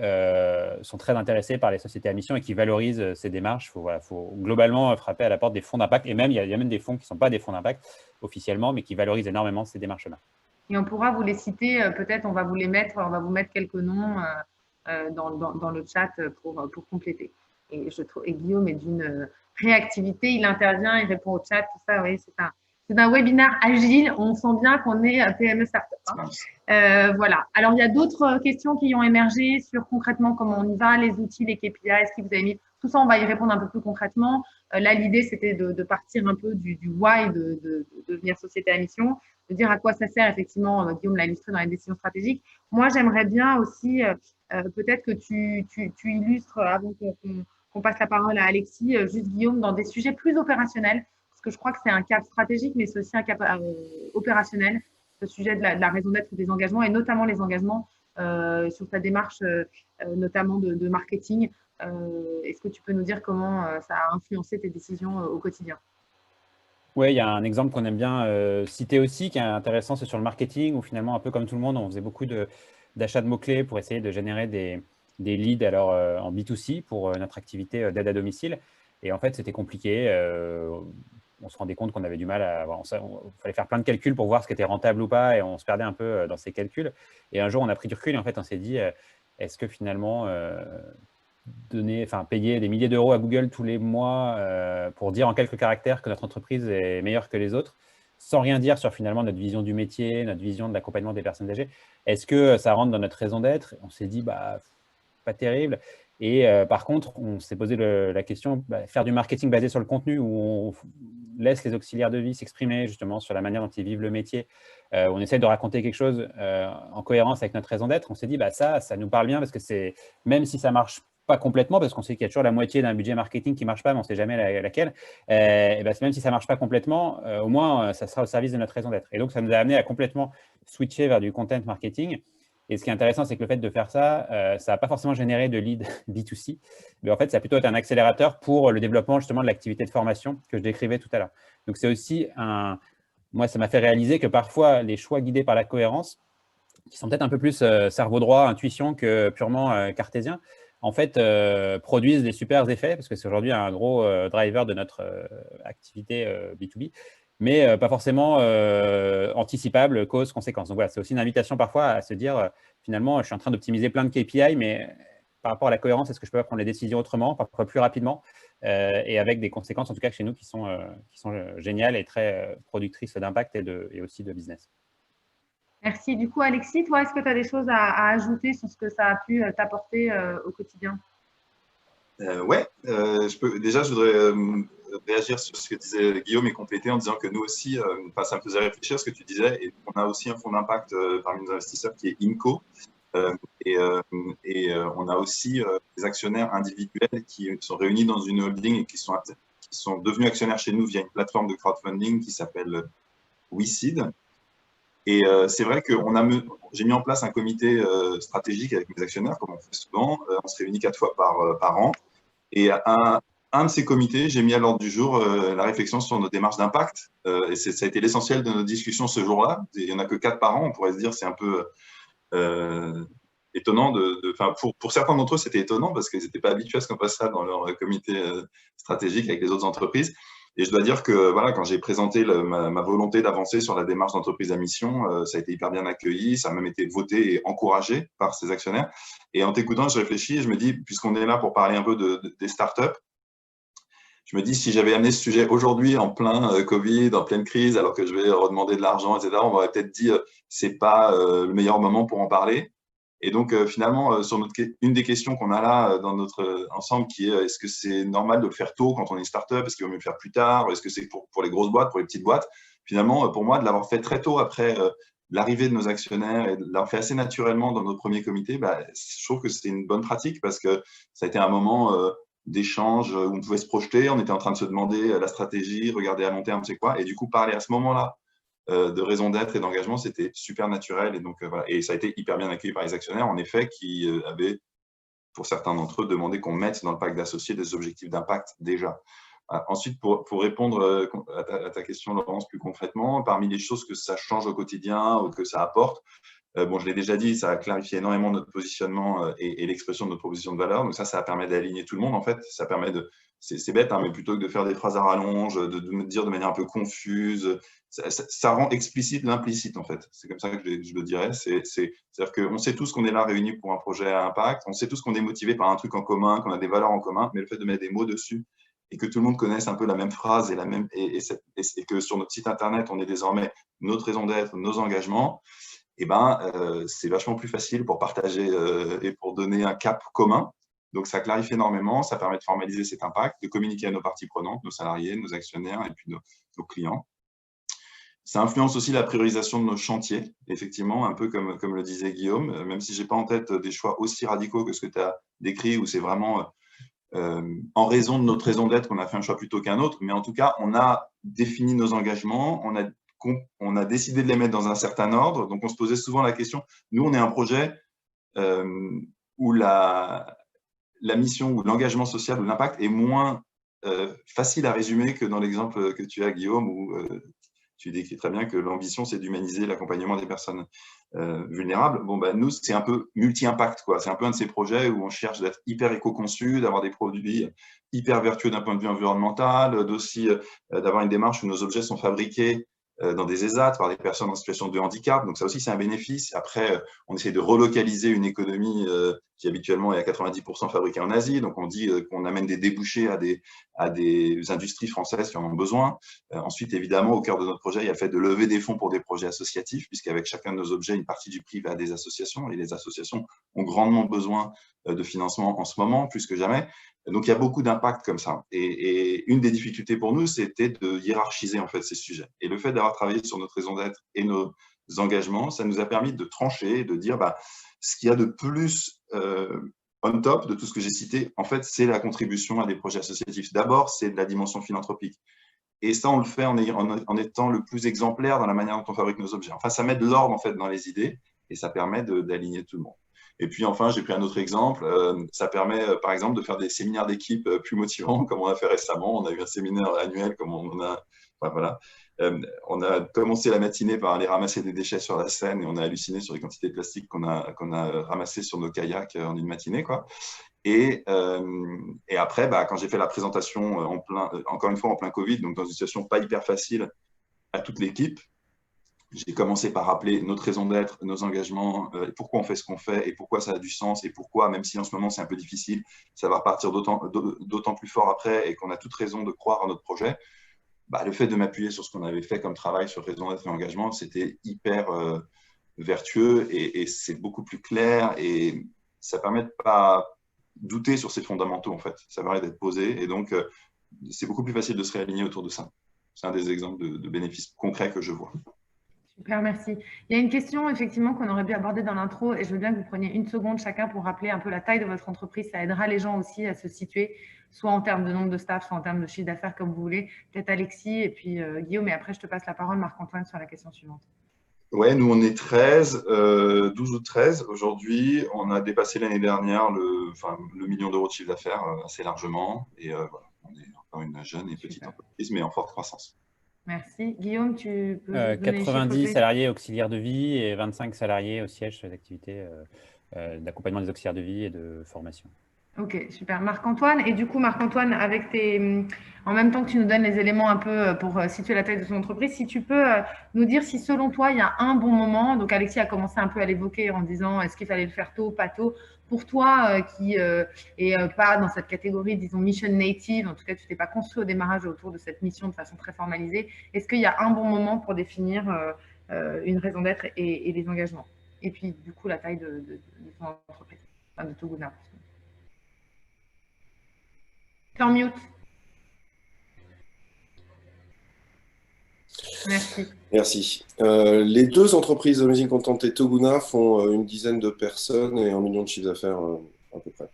sont très intéressés par les sociétés à mission et qui valorisent ces démarches. Il faut globalement frapper à la porte des fonds d'impact, et même il y a même des fonds qui ne sont pas des fonds d'impact officiellement, mais qui valorisent énormément ces démarches-là. Et on pourra vous les citer, peut-être on va vous mettre quelques noms dans le chat pour compléter. Et Guillaume est d'une réactivité, il intervient, il répond au chat, tout ça, oui, c'est un webinaire agile. On sent bien qu'on est PME Startup. Voilà. Alors, il y a d'autres questions qui ont émergé sur concrètement comment on y va, les outils, les KPI, ce qui vous avez mis. Tout ça, on va y répondre un peu plus concrètement. Là, l'idée, c'était de partir un peu du why de devenir société à mission, de dire à quoi ça sert, effectivement, Guillaume l'a illustré dans les décisions stratégiques. Moi, j'aimerais bien aussi, peut-être que tu illustres, avant qu'on passe la parole à Alexis, juste Guillaume, dans des sujets plus opérationnels, parce que je crois que c'est un cap stratégique, mais c'est aussi un cap opérationnel, ce sujet de la raison d'être des engagements, et notamment les engagements sur ta démarche, notamment de marketing. Est-ce que tu peux nous dire comment ça a influencé tes décisions au quotidien? Oui, il y a un exemple qu'on aime bien citer aussi, qui est intéressant, c'est sur le marketing, où finalement, un peu comme tout le monde, on faisait beaucoup d'achats de mots-clés pour essayer de générer des leads alors, en B2C pour notre activité d'aide à domicile. Et en fait, c'était compliqué. On se rendait compte qu'on avait du mal à… Il fallait faire plein de calculs pour voir ce qui était rentable ou pas, et on se perdait un peu dans ces calculs. Et un jour, on a pris du recul et en fait, on s'est dit, est-ce que finalement… payer des milliers d'euros à Google tous les mois pour dire en quelques caractères que notre entreprise est meilleure que les autres, sans rien dire sur finalement notre vision du métier, notre vision de l'accompagnement des personnes âgées. Est-ce que ça rentre dans notre raison d'être? On s'est dit, bah, pas terrible. Et par contre, on s'est posé la question, faire du marketing basé sur le contenu, où on laisse les auxiliaires de vie s'exprimer justement sur la manière dont ils vivent le métier. On essaie de raconter quelque chose en cohérence avec notre raison d'être. On s'est dit, bah, ça nous parle bien parce que c'est, même si ça marche pas complètement, parce qu'on sait qu'il y a toujours la moitié d'un budget marketing qui ne marche pas, mais on ne sait jamais laquelle. Et ben, même si ça ne marche pas complètement, au moins, ça sera au service de notre raison d'être. Et donc, ça nous a amené à complètement switcher vers du content marketing. Et ce qui est intéressant, c'est que le fait de faire ça, ça n'a pas forcément généré de lead B2C, mais en fait, ça a plutôt été un accélérateur pour le développement justement de l'activité de formation que je décrivais tout à l'heure. Donc, c'est aussi moi, ça m'a fait réaliser que parfois, les choix guidés par la cohérence, qui sont peut-être un peu plus cerveau droit, intuition que purement cartésien, en fait, produisent des super effets, parce que c'est aujourd'hui un gros driver de notre activité B2B, mais pas forcément anticipable, cause-conséquence. Donc voilà, c'est aussi une invitation parfois à se dire, finalement, je suis en train d'optimiser plein de KPI, mais par rapport à la cohérence, est-ce que je peux prendre les décisions autrement, parfois plus rapidement, et avec des conséquences, en tout cas chez nous, qui sont géniales et très productrices d'impact et aussi de business. Merci. Du coup, Alexis, toi, est-ce que tu as des choses à ajouter sur ce que ça a pu t'apporter au quotidien? Ouais, déjà, je voudrais réagir sur ce que disait Guillaume et compléter en disant que nous aussi, ça me faisait réfléchir à ce que tu disais, et on a aussi un fonds d'impact parmi nos investisseurs qui est INCO, et on a aussi des actionnaires individuels qui sont réunis dans une holding et qui sont devenus actionnaires chez nous via une plateforme de crowdfunding qui s'appelle WeSeed. Et c'est vrai que j'ai mis en place un comité stratégique avec mes actionnaires, comme on fait souvent. On se réunit 4 fois par an. Et un de ces comités, j'ai mis à l'ordre du jour la réflexion sur nos démarches d'impact. Et ça a été l'essentiel de nos discussions ce jour-là. Il n'y en a que 4 par an. On pourrait se dire c'est un peu étonnant. Pour certains d'entre eux, c'était étonnant parce qu'ils n'étaient pas habitués à ce qu'on passe ça dans leur comité stratégique avec les autres entreprises. Et je dois dire que voilà, quand j'ai présenté ma volonté d'avancer sur la démarche d'entreprise à mission, ça a été hyper bien accueilli, ça a même été voté et encouragé par ces actionnaires. Et en t'écoutant, je réfléchis et je me dis, puisqu'on est là pour parler un peu des startups, je me dis, si j'avais amené ce sujet aujourd'hui en plein Covid, en pleine crise, alors que je vais redemander de l'argent, etc., on m'aurait peut-être dit, c'est pas le meilleur moment pour en parler. Et donc, finalement, sur une des questions qu'on a là dans notre ensemble, qui est est-ce que c'est normal de le faire tôt quand on est une startup? Est-ce qu'il vaut mieux le faire plus tard? Est-ce que c'est pour les grosses boîtes, pour les petites boîtes? Finalement, pour moi, de l'avoir fait très tôt après l'arrivée de nos actionnaires et de l'avoir fait assez naturellement dans notre premier comité, je trouve que c'était une bonne pratique parce que ça a été un moment d'échange où on pouvait se projeter. On était en train de se demander la stratégie, regarder à long terme, c'est quoi? Et du coup, parler à ce moment-là de raison d'être et d'engagement, c'était super naturel. Et donc, voilà. Et ça a été hyper bien accueilli par les actionnaires, en effet, qui avaient, pour certains d'entre eux, demandé qu'on mette dans le pacte d'associés des objectifs d'impact déjà. Ensuite, pour répondre à ta question, Laurence, plus concrètement, parmi les choses que ça change au quotidien ou que ça apporte, je l'ai déjà dit, ça a clarifié énormément notre positionnement et l'expression de notre proposition de valeur. Donc ça permet d'aligner tout le monde, en fait. Ça permet c'est bête, hein, mais plutôt que de faire des phrases à rallonge, de me dire de manière un peu confuse, ça rend explicite l'implicite, en fait. C'est comme ça que je le dirais. C'est-à-dire qu'on sait tous qu'on est là réunis pour un projet à impact, on sait tous qu'on est motivé par un truc en commun, qu'on a des valeurs en commun, mais le fait de mettre des mots dessus et que tout le monde connaisse un peu la même phrase et que sur notre site internet, on ait désormais notre raison d'être, nos engagements, c'est vachement plus facile pour partager et pour donner un cap commun. Donc, ça clarifie énormément, ça permet de formaliser cet impact, de communiquer à nos parties prenantes, nos salariés, nos actionnaires et puis nos clients. Ça influence aussi la priorisation de nos chantiers, effectivement, un peu comme le disait Guillaume, même si je n'ai pas en tête des choix aussi radicaux que ce que tu as décrit, où c'est vraiment en raison de notre raison d'être qu'on a fait un choix plutôt qu'un autre. Mais en tout cas, on a défini nos engagements, on a décidé de les mettre dans un certain ordre. Donc, on se posait souvent la question, nous, on est un projet où la mission ou l'engagement social ou l'impact est moins facile à résumer que dans l'exemple que tu as, Guillaume, où tu décris très bien que l'ambition, c'est d'humaniser l'accompagnement des personnes vulnérables. Nous, c'est un peu multi-impact, quoi. C'est un peu un de ces projets où on cherche d'être hyper éco-conçu, d'avoir des produits hyper vertueux d'un point de vue environnemental, d'aussi d'avoir une démarche où nos objets sont fabriqués dans des ESAT par des personnes en situation de handicap. Donc ça aussi, c'est un bénéfice. Après, on essaie de relocaliser une économie qui habituellement est à 90% fabriquée en Asie. Donc on dit qu'on amène des débouchés à des industries françaises qui en ont besoin. Ensuite, évidemment, au cœur de notre projet, il y a le fait de lever des fonds pour des projets associatifs, puisqu'avec chacun de nos objets, une partie du prix va à des associations. Et les associations ont grandement besoin de financement en ce moment, plus que jamais. Donc, il y a beaucoup d'impacts comme ça. Et une des difficultés pour nous, c'était de hiérarchiser en fait ces sujets. Et le fait d'avoir travaillé sur notre raison d'être et nos engagements, ça nous a permis de trancher, de dire ce qu'il y a de plus on top de tout ce que j'ai cité, en fait, c'est la contribution à des projets associatifs. D'abord, c'est de la dimension philanthropique. Et ça, on le fait en étant le plus exemplaire dans la manière dont on fabrique nos objets. Enfin, ça met de l'ordre en fait dans les idées et ça permet d'aligner tout le monde. Et puis enfin, j'ai pris un autre exemple. Ça permet, par exemple, de faire des séminaires d'équipe plus motivants, comme on a fait récemment. On a eu un séminaire annuel, comme on a. Enfin, voilà. On a commencé la matinée par aller ramasser des déchets sur la Seine et on a halluciné sur les quantités de plastique qu'on a ramassées sur nos kayaks en une matinée, quoi. Et après, quand j'ai fait la présentation encore une fois en plein Covid, donc dans une situation pas hyper facile à toute l'équipe, j'ai commencé par rappeler notre raison d'être, nos engagements, pourquoi on fait ce qu'on fait et pourquoi ça a du sens et pourquoi, même si en ce moment c'est un peu difficile, ça va repartir d'autant plus fort après et qu'on a toute raison de croire à notre projet. Le fait de m'appuyer sur ce qu'on avait fait comme travail sur raison d'être et engagement, c'était hyper vertueux et c'est beaucoup plus clair et ça permet de ne pas douter sur ces fondamentaux en fait. Ça permet d'être posé et donc c'est beaucoup plus facile de se réaligner autour de ça. C'est un des exemples de bénéfices concrets que je vois. Super, merci. Il y a une question effectivement qu'on aurait pu aborder dans l'intro et je veux bien que vous preniez une seconde chacun pour rappeler un peu la taille de votre entreprise. Ça aidera les gens aussi à se situer, soit en termes de nombre de staff, soit en termes de chiffre d'affaires comme vous voulez. Peut-être Alexis et puis Guillaume, et après je te passe la parole, Marc-Antoine, sur la question suivante. Ouais, nous on est 12 ou 13 aujourd'hui. On a dépassé l'année dernière le million d'euros de chiffre d'affaires assez largement. Et voilà, on est encore une jeune et petite entreprise, mais en forte croissance. Merci. Guillaume, tu peux donner 90 salariés auxiliaires de vie et 25 salariés au siège d'activité d'accompagnement des auxiliaires de vie et de formation. Ok, super. Marc-Antoine, et du coup, Marc-Antoine, en même temps que tu nous donnes les éléments un peu pour situer la taille de ton entreprise, si tu peux nous dire si selon toi, il y a un bon moment, donc Alexis a commencé un peu à l'évoquer en disant est-ce qu'il fallait le faire tôt, pas tôt, pour toi qui est pas dans cette catégorie, disons, mission native, en tout cas, tu t'es pas construit au démarrage autour de cette mission de façon très formalisée, est-ce qu'il y a un bon moment pour définir une raison d'être et les engagements? Et puis, du coup, la taille de ton entreprise, enfin, de Toguna. En mute. Merci. Merci. Les deux entreprises Amazing Content et Toguna font une dizaine de personnes et 1 million de chiffre d'affaires à peu près.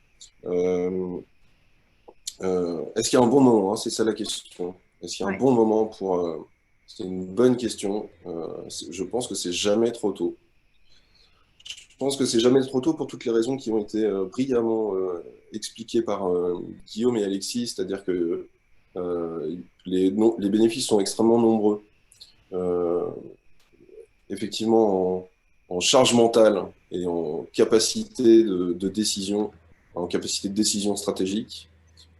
Est-ce qu'il y a un bon moment, hein, c'est ça la question. Est-ce qu'il y a un bon moment pour... c'est une bonne question. Je pense que c'est jamais trop tôt. Je pense que c'est jamais trop tôt pour toutes les raisons qui ont été brillamment expliquées par Guillaume et Alexis, c'est-à-dire que les bénéfices sont extrêmement nombreux. Effectivement, en charge mentale et en capacité de décision, en capacité de décision stratégique,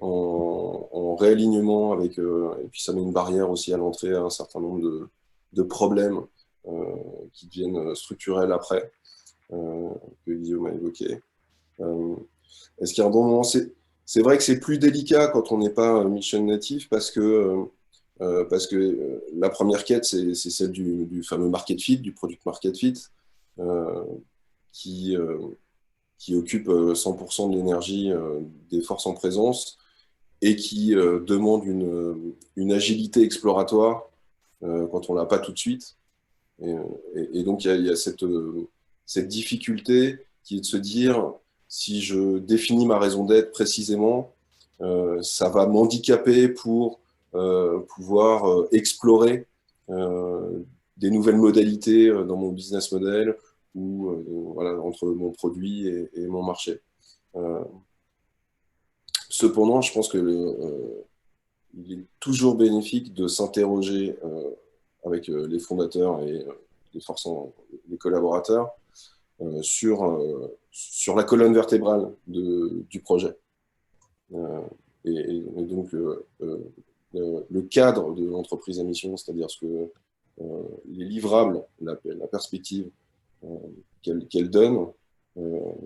en réalignement avec, et puis ça met une barrière aussi à l'entrée à un certain nombre de problèmes qui deviennent structurels après. Que Guillaume a évoqué. Est-ce qu'il y a un bon moment? c'est vrai que c'est plus délicat quand on n'est pas mission native parce que la première quête, c'est celle du fameux market fit, du product market fit, qui occupe 100% de l'énergie des forces en présence et qui demande une agilité exploratoire quand on ne l'a pas tout de suite. Et donc, il y a cette difficulté qui est de se dire, si je définis ma raison d'être précisément, ça va m'handicaper pour pouvoir explorer des nouvelles modalités dans mon business model ou voilà, entre mon produit et mon marché. Cependant, je pense que il est toujours bénéfique de s'interroger avec les fondateurs et les collaborateurs sur la colonne vertébrale du projet. Et donc, le cadre de l'entreprise à mission, c'est-à-dire les livrables, la perspective qu'elle donne,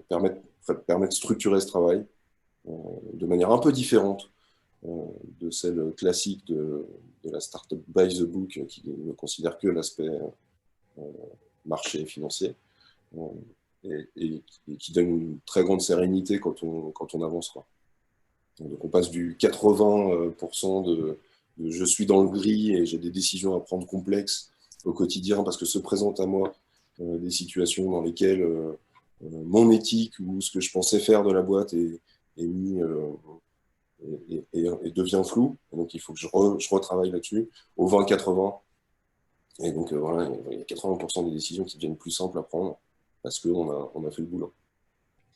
permet de structurer ce travail de manière un peu différente de celle classique de la startup by the book, qui ne considère que l'aspect marché financier, et qui donne une très grande sérénité quand on avancera. Donc on passe du 80% de je suis dans le gris et j'ai des décisions à prendre complexes au quotidien parce que se présentent à moi des situations dans lesquelles mon éthique ou ce que je pensais faire de la boîte est mis et devient flou. Et donc il faut que je retravaille là-dessus au 20-80. Et donc voilà, il y a 80% des décisions qui deviennent plus simples à prendre parce qu'on a fait le boulot.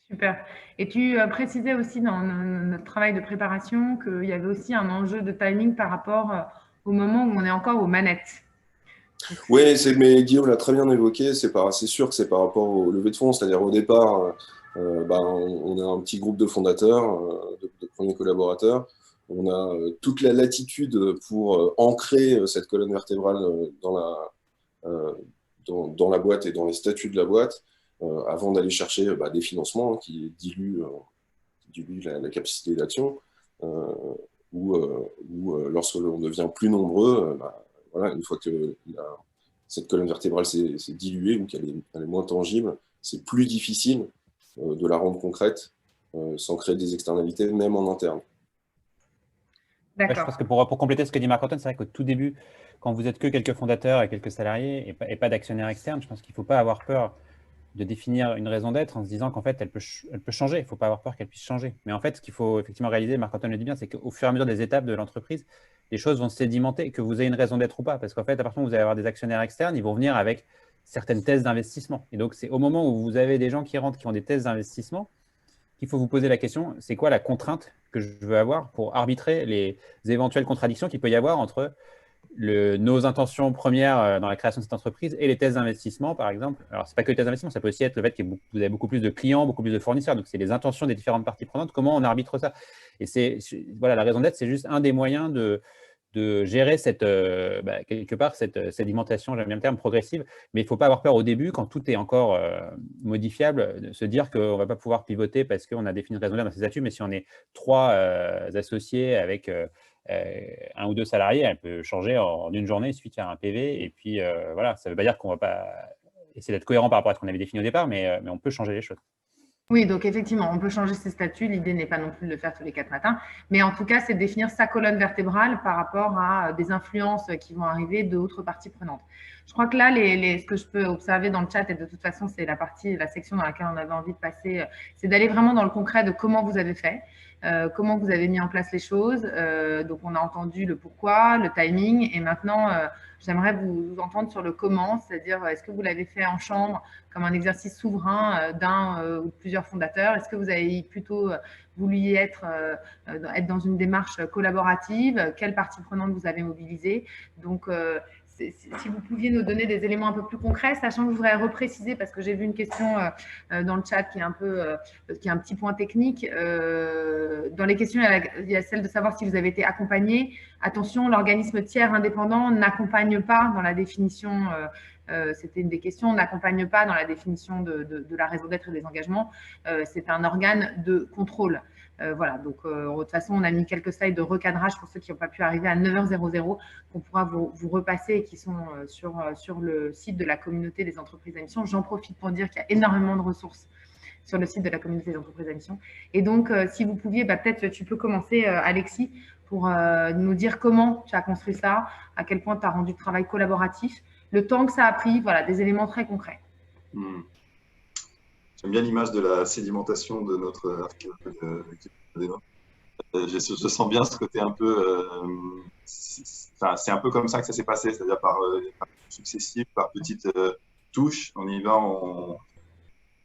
Super. Et tu précisais aussi dans notre travail de préparation qu'il y avait aussi un enjeu de timing par rapport au moment où on est encore aux manettes. Oui, mais Guillaume l'a très bien évoqué, c'est sûr que c'est par rapport au levée de fonds, c'est-à-dire au départ, on a un petit groupe de fondateurs, de premiers collaborateurs, on a toute la latitude pour ancrer cette colonne vertébrale dans la boîte et dans les statuts de la boîte, avant d'aller chercher des financements qui diluent la capacité d'action, ou lorsque l'on devient plus nombreux, voilà, une fois que cette colonne vertébrale s'est diluée ou qu'elle est moins tangible, c'est plus difficile de la rendre concrète sans créer des externalités, même en interne. Ouais, je pense que pour compléter ce que dit Marc-Antoine, c'est vrai qu'au tout début, quand vous êtes que quelques fondateurs et quelques salariés et pas d'actionnaires externes, je pense qu'il ne faut pas avoir peur de définir une raison d'être en se disant qu'en fait, elle peut changer. Il ne faut pas avoir peur qu'elle puisse changer. Mais en fait, ce qu'il faut effectivement réaliser, Marc-Antoine le dit bien, c'est qu'au fur et à mesure des étapes de l'entreprise, les choses vont se sédimenter, que vous ayez une raison d'être ou pas. Parce qu'en fait, à partir du moment où vous allez avoir des actionnaires externes, ils vont venir avec certaines thèses d'investissement. Et donc, c'est au moment où vous avez des gens qui rentrent, qui ont des thèses d'investissement, qu'il faut vous poser la question, c'est quoi la contrainte que je veux avoir pour arbitrer les éventuelles contradictions qu'il peut y avoir entre nos intentions premières dans la création de cette entreprise et les thèses d'investissement, par exemple. Alors, ce n'est pas que les thèses d'investissement, ça peut aussi être le fait que vous avez beaucoup plus de clients, beaucoup plus de fournisseurs. Donc, c'est les intentions des différentes parties prenantes. Comment on arbitre ça? Et voilà, la raison d'être, c'est juste un des moyens de gérer quelque part cette sédimentation, j'aime bien le terme, progressive. Mais il ne faut pas avoir peur au début, quand tout est encore modifiable, de se dire qu'on ne va pas pouvoir pivoter parce qu'on a défini une raison d'être dans ses statuts. Mais si on est 3 associés avec un ou 2 salariés, elle peut changer en une journée, il suffit de faire un PV. Et puis, voilà, ça ne veut pas dire qu'on ne va pas essayer d'être cohérent par rapport à ce qu'on avait défini au départ, mais on peut changer les choses. Oui, donc effectivement, on peut changer ses statuts. L'idée n'est pas non plus de le faire tous les 4 matins, mais en tout cas, c'est de définir sa colonne vertébrale par rapport à des influences qui vont arriver d'autres parties prenantes. Je crois que là, ce que je peux observer dans le chat, et de toute façon, c'est la section dans laquelle on avait envie de passer, c'est d'aller vraiment dans le concret de comment vous avez fait, comment vous avez mis en place les choses. Donc, on a entendu le pourquoi, le timing, et maintenant, j'aimerais vous entendre sur le comment, c'est-à-dire est-ce que vous l'avez fait en chambre comme un exercice souverain d'un ou de plusieurs fondateurs? Est-ce que vous avez plutôt voulu être dans une démarche collaborative? Quelle partie prenante vous avez mobilisée? Donc, si vous pouviez nous donner des éléments un peu plus concrets, sachant que je voudrais repréciser, parce que j'ai vu une question dans le chat qui est un petit point technique. Dans les questions, il y a celle de savoir si vous avez été accompagné. Attention, l'organisme tiers indépendant n'accompagne pas dans la définition C'était une des questions. On n'accompagne pas dans la définition de la raison d'être et des engagements. C'est un organe de contrôle. Voilà, donc de toute façon, on a mis quelques slides de recadrage pour ceux qui n'ont pas pu arriver à 9h00 qu'on pourra vous repasser et qui sont sur le site de la communauté des entreprises à mission. J'en profite pour dire qu'il y a énormément de ressources sur le site de la communauté des entreprises à mission. Et donc, si vous pouviez, peut-être tu peux commencer, Alexis, pour nous dire comment tu as construit ça, à quel point tu as rendu le travail collaboratif, le temps que ça a pris, voilà, des éléments très concrets. J'aime bien l'image de la sédimentation de notre archéologue. Je sens bien ce côté un peu… c'est un peu comme ça que ça s'est passé, c'est-à-dire par successifs, par petites touches. On y va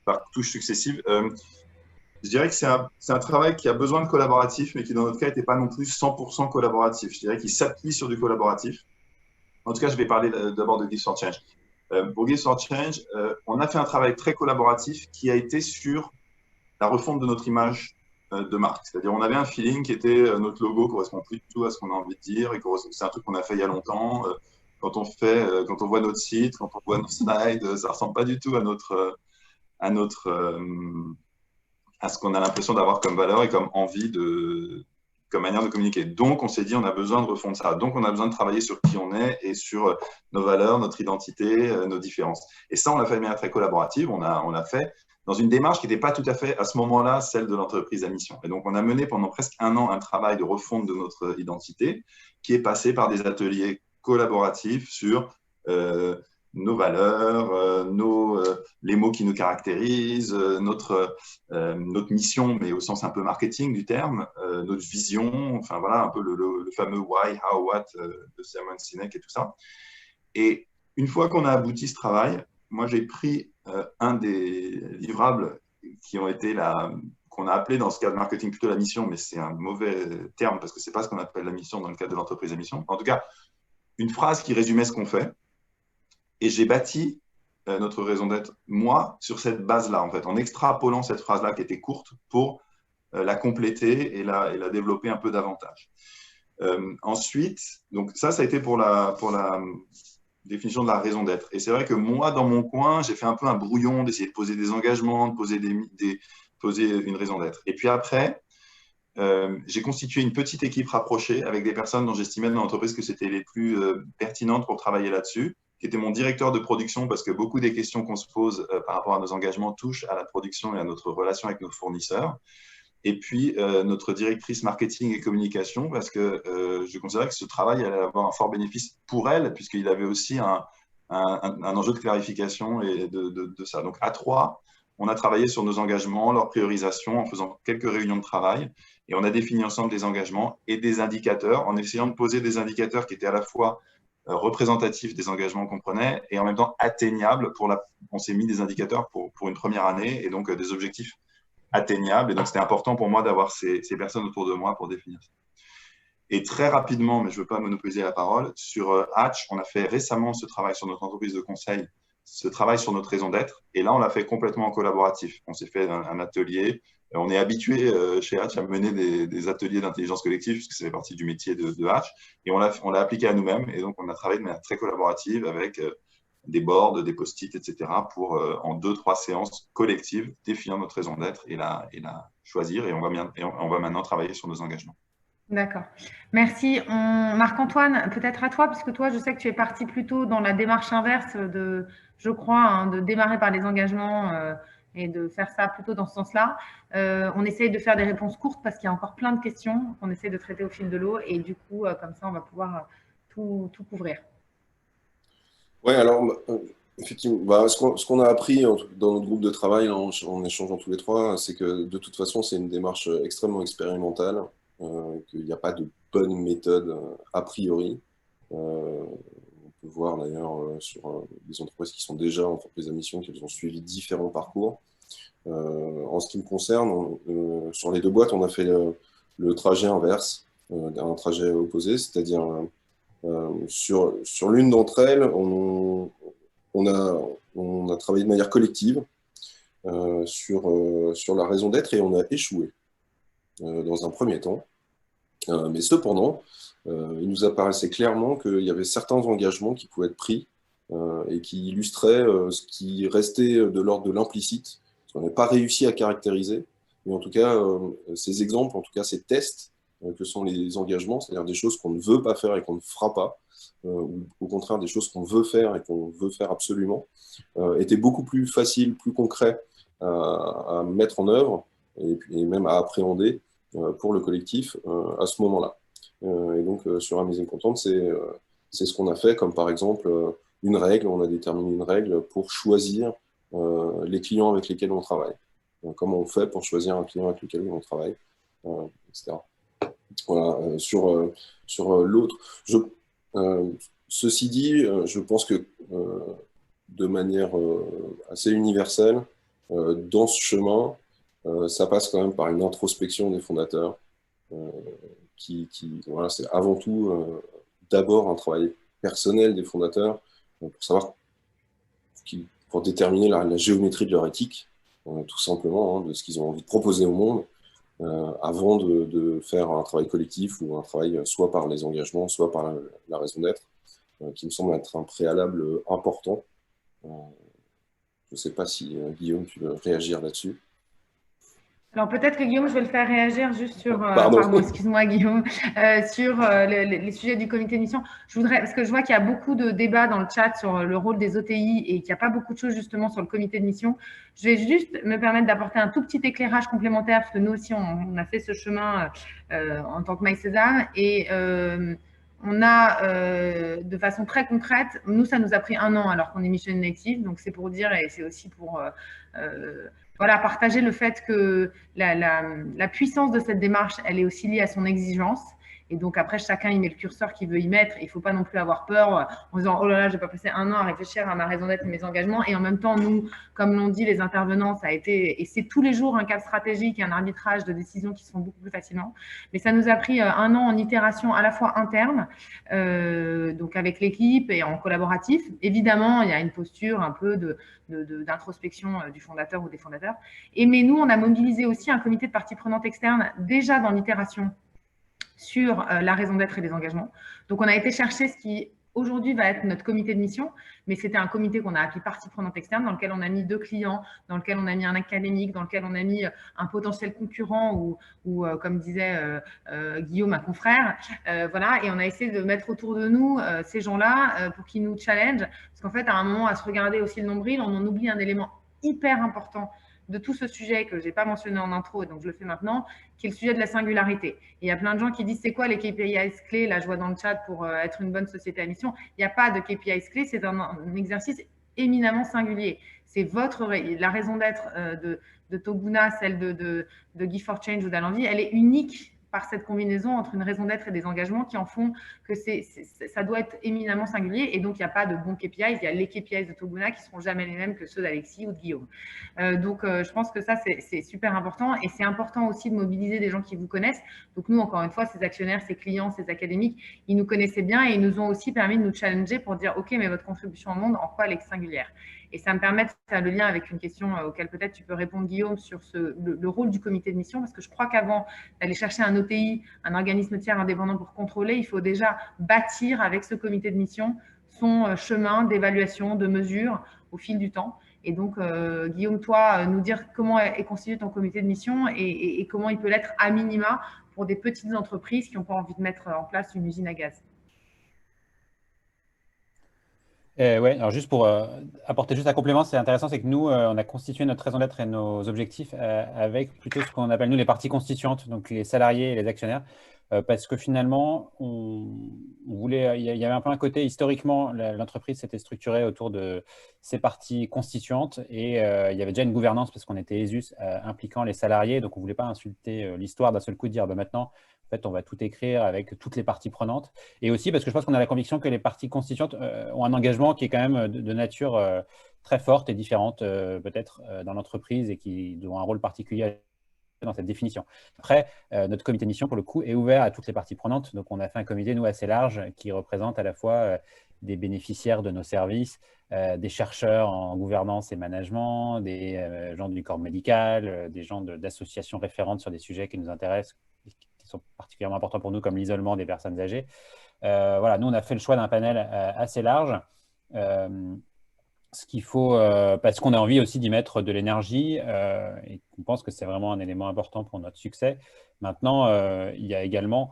par touches successives. Je dirais que c'est un travail qui a besoin de collaboratif, mais qui dans notre cas n'était pas non plus 100% collaboratif. Je dirais qu'il s'appuie sur du collaboratif. En tout cas, je vais parler d'abord de Gifts for Change. Pour Gifts for Change, on a fait un travail très collaboratif qui a été sur la refonte de notre image de marque. C'est-à-dire, on avait un feeling qui était notre logo ne correspond plus du tout à ce qu'on a envie de dire. C'est un truc qu'on a fait il y a longtemps. Quand on voit notre site, quand on voit nos slides, ça ne ressemble pas du tout à ce qu'on a l'impression d'avoir comme valeur et comme envie comme manière de communiquer. Donc, on s'est dit, on a besoin de refondre ça. Donc, on a besoin de travailler sur qui on est et sur nos valeurs, notre identité, nos différences. Et ça, on l'a fait de manière très collaborative. On l'a fait dans une démarche qui n'était pas tout à fait, à ce moment-là, celle de l'entreprise à mission. Et donc, on a mené pendant presque 1 an un travail de refonte de notre identité qui est passé par des ateliers collaboratifs sur nos valeurs, les mots qui nous caractérisent, notre mission, mais au sens un peu marketing du terme, notre vision, enfin voilà, un peu le fameux why, how, what de Simon Sinek et tout ça. Et une fois qu'on a abouti ce travail, moi j'ai pris un des livrables qu'on a appelé dans ce cadre marketing plutôt la mission, mais c'est un mauvais terme parce que c'est pas ce qu'on appelle la mission dans le cadre de l'entreprise à mission. En tout cas, une phrase qui résumait ce qu'on fait. Et j'ai bâti notre raison d'être, moi, sur cette base-là, en fait, en extrapolant cette phrase-là qui était courte pour la compléter et la développer un peu davantage. Ensuite, donc ça a été pour la définition de la raison d'être. Et c'est vrai que moi, dans mon coin, j'ai fait un peu un brouillon d'essayer de poser des engagements, de poser une raison d'être. Et puis après, j'ai constitué une petite équipe rapprochée avec des personnes dont j'estimais dans l'entreprise que c'était les plus pertinentes pour travailler là-dessus, qui était mon directeur de production, parce que beaucoup des questions qu'on se pose par rapport à nos engagements touchent à la production et à notre relation avec nos fournisseurs. Et puis, notre directrice marketing et communication, parce que je considérais que ce travail allait avoir un fort bénéfice pour elle, puisqu'il avait aussi un enjeu de clarification et de ça. Donc, à 3, on a travaillé sur nos engagements, leur priorisation, en faisant quelques réunions de travail. Et on a défini ensemble des engagements et des indicateurs, en essayant de poser des indicateurs qui étaient à la fois représentatif des engagements qu'on prenait et en même temps atteignable. On s'est mis des indicateurs pour une première année et donc des objectifs atteignables. Et donc, c'était important pour moi d'avoir ces personnes autour de moi pour définir ça. Et très rapidement, mais je ne veux pas monopoliser la parole, sur Hatch, on a fait récemment ce travail sur notre entreprise de conseil, ce travail sur notre raison d'être. Et là, on l'a fait complètement en collaboratif. On s'est fait un atelier. On est habitué chez Hatch à mener des ateliers d'intelligence collective, puisque ça fait partie du métier de Hatch. Et on l'a appliqué à nous-mêmes. Et donc, on a travaillé de manière très collaborative avec des boards, des post-it, etc. pour, en 2-3 séances collectives, définir notre raison d'être et la choisir. Et on va maintenant travailler sur nos engagements. D'accord. Merci. Marc-Antoine, peut-être à toi, puisque toi, je sais que tu es parti plutôt dans la démarche inverse je crois, de démarrer par les engagements et de faire ça plutôt dans ce sens-là. On essaye de faire des réponses courtes parce qu'il y a encore plein de questions qu'on essaie de traiter au fil de l'eau et du coup, comme ça, on va pouvoir tout couvrir. Oui, alors, effectivement, ce qu'on a appris dans notre groupe de travail en échangeant tous les trois, c'est que de toute façon, c'est une démarche extrêmement expérimentale, qu'il n'y a pas de bonne méthode a priori. On peut voir d'ailleurs sur des entreprises qui sont déjà entreprises à mission, qui ont suivi différents parcours. En ce qui me concerne, sur les 2 boîtes, on a fait le trajet inverse, un trajet opposé, c'est-à-dire sur l'une d'entre elles, on a travaillé de manière collective sur la raison d'être et on a échoué dans un premier temps. Mais cependant, il nous apparaissait clairement qu'il y avait certains engagements qui pouvaient être pris et qui illustrait ce qui restait de l'ordre de l'implicite, ce qu'on n'a pas réussi à caractériser. Mais en tout cas, ces exemples, en tout cas ces tests, que sont les engagements, c'est-à-dire des choses qu'on ne veut pas faire et qu'on ne fera pas, ou au contraire des choses qu'on veut faire et qu'on veut faire absolument, étaient beaucoup plus faciles, plus concrets à mettre en œuvre et même à appréhender pour le collectif à ce moment-là. Et donc sur Amazing Content, c'est ce qu'on a fait, comme par exemple une règle, on a déterminé une règle pour choisir les clients avec lesquels on travaille. Comment on fait pour choisir un client avec lequel on travaille, etc. Voilà, sur l'autre. Ceci dit, je pense que de manière assez universelle, dans ce chemin, ça passe quand même par une introspection des fondateurs, voilà, c'est avant tout d'abord un travail personnel des fondateurs pour savoir, pour déterminer la géométrie de leur éthique, tout simplement, hein, de ce qu'ils ont envie de proposer au monde, avant de faire un travail collectif ou un travail soit par les engagements, soit par la raison d'être, qui me semble être un préalable important. Je ne sais pas si, Guillaume, tu veux réagir là-dessus. Alors peut-être que Guillaume, je vais le faire réagir juste sur, pardon, excuse-moi Guillaume, sur les sujets du comité de mission. Parce que je vois qu'il y a beaucoup de débats dans le chat sur le rôle des OTI et qu'il n'y a pas beaucoup de choses justement sur le comité de mission. Je vais juste me permettre d'apporter un tout petit éclairage complémentaire parce que nous aussi, on a fait ce chemin en tant que MySésame et on a de façon très concrète, nous, ça nous a pris 1 an alors qu'on est Mission Native, donc c'est pour dire et c'est aussi pour… voilà, partager le fait que la puissance de cette démarche, elle est aussi liée à son exigence. Et donc, après, chacun y met le curseur qu'il veut y mettre. Il ne faut pas non plus avoir peur en disant « Oh là là, je vais pas passer 1 an à réfléchir à ma raison d'être et mes engagements. » Et en même temps, nous, comme l'ont dit les intervenants, ça a été… Et c'est tous les jours un cadre stratégique et un arbitrage de décisions qui se font beaucoup plus facilement. Mais ça nous a pris 1 an en itération à la fois interne, donc avec l'équipe et en collaboratif. Évidemment, il y a une posture un peu d'introspection du fondateur ou des fondateurs. Mais nous, on a mobilisé aussi un comité de parties prenantes externes déjà dans l'itération sur la raison d'être et les engagements. Donc, on a été chercher ce qui aujourd'hui va être notre comité de mission, mais c'était un comité qu'on a appelé partie prenante externe, dans lequel on a mis 2 clients, dans lequel on a mis un académique, dans lequel on a mis un potentiel concurrent ou comme disait Guillaume, un confrère. Voilà, et on a essayé de mettre autour de nous ces gens-là pour qu'ils nous challengent, parce qu'en fait, à un moment, à se regarder aussi le nombril, on en oublie un élément hyper important de tout ce sujet que je n'ai pas mentionné en intro, et donc je le fais maintenant, qui est le sujet de la singularité. Et il y a plein de gens qui disent, c'est quoi les KPIs clés? Là, je vois dans le chat pour être une bonne société à mission. Il n'y a pas de KPIs clés, c'est un exercice éminemment singulier. C'est la raison d'être de Toguna, celle de Give for Change ou d'Alenvi, elle est unique par cette combinaison entre une raison d'être et des engagements qui en font que ça doit être éminemment singulier. Et donc, il n'y a pas de bons KPIs. Il y a les KPIs de Toguna qui ne seront jamais les mêmes que ceux d'Alexis ou de Guillaume. Donc, je pense que ça, c'est super important. Et c'est important aussi de mobiliser des gens qui vous connaissent. Donc, nous, encore une fois, ces actionnaires, ces clients, ces académiques, ils nous connaissaient bien et ils nous ont aussi permis de nous challenger pour dire, OK, mais votre contribution au monde, en quoi elle est singulière? Et ça me permet de faire le lien avec une question auquel peut-être tu peux répondre, Guillaume, sur le rôle du comité de mission, parce que je crois qu'avant d'aller chercher un OTI, un organisme tiers indépendant pour contrôler, il faut déjà bâtir avec ce comité de mission son chemin d'évaluation, de mesure au fil du temps. Et donc, Guillaume, toi, nous dire comment est constitué ton comité de mission et comment il peut l'être à minima pour des petites entreprises qui n'ont pas envie de mettre en place une usine à gaz. Ouais, alors juste pour apporter juste un complément, c'est intéressant, c'est que nous, on a constitué notre raison d'être et nos objectifs avec plutôt ce qu'on appelle nous les parties constituantes, donc les salariés et les actionnaires, parce que finalement, on voulait, il y avait un peu un côté, historiquement, l'entreprise s'était structurée autour de ces parties constituantes et il y avait déjà une gouvernance parce qu'on était ESUS impliquant les salariés, donc on ne voulait pas insulter l'histoire d'un seul coup, dire maintenant, en fait, on va tout écrire avec toutes les parties prenantes. Et aussi parce que je pense qu'on a la conviction que les parties constituantes ont un engagement qui est quand même de nature très forte et différente peut-être dans l'entreprise et qui ont un rôle particulier dans cette définition. Après, notre comité de mission, pour le coup, est ouvert à toutes les parties prenantes. Donc, on a fait un comité, nous, assez large, qui représente à la fois des bénéficiaires de nos services, des chercheurs en gouvernance et management, des gens du corps médical, des gens d'associations référentes sur des sujets qui nous intéressent, qui sont particulièrement importants pour nous, comme l'isolement des personnes âgées. Voilà, nous, on a fait le choix d'un panel assez large Ce qu'il faut, parce qu'on a envie aussi d'y mettre de l'énergie et qu'on pense que c'est vraiment un élément important pour notre succès. Maintenant, il y a également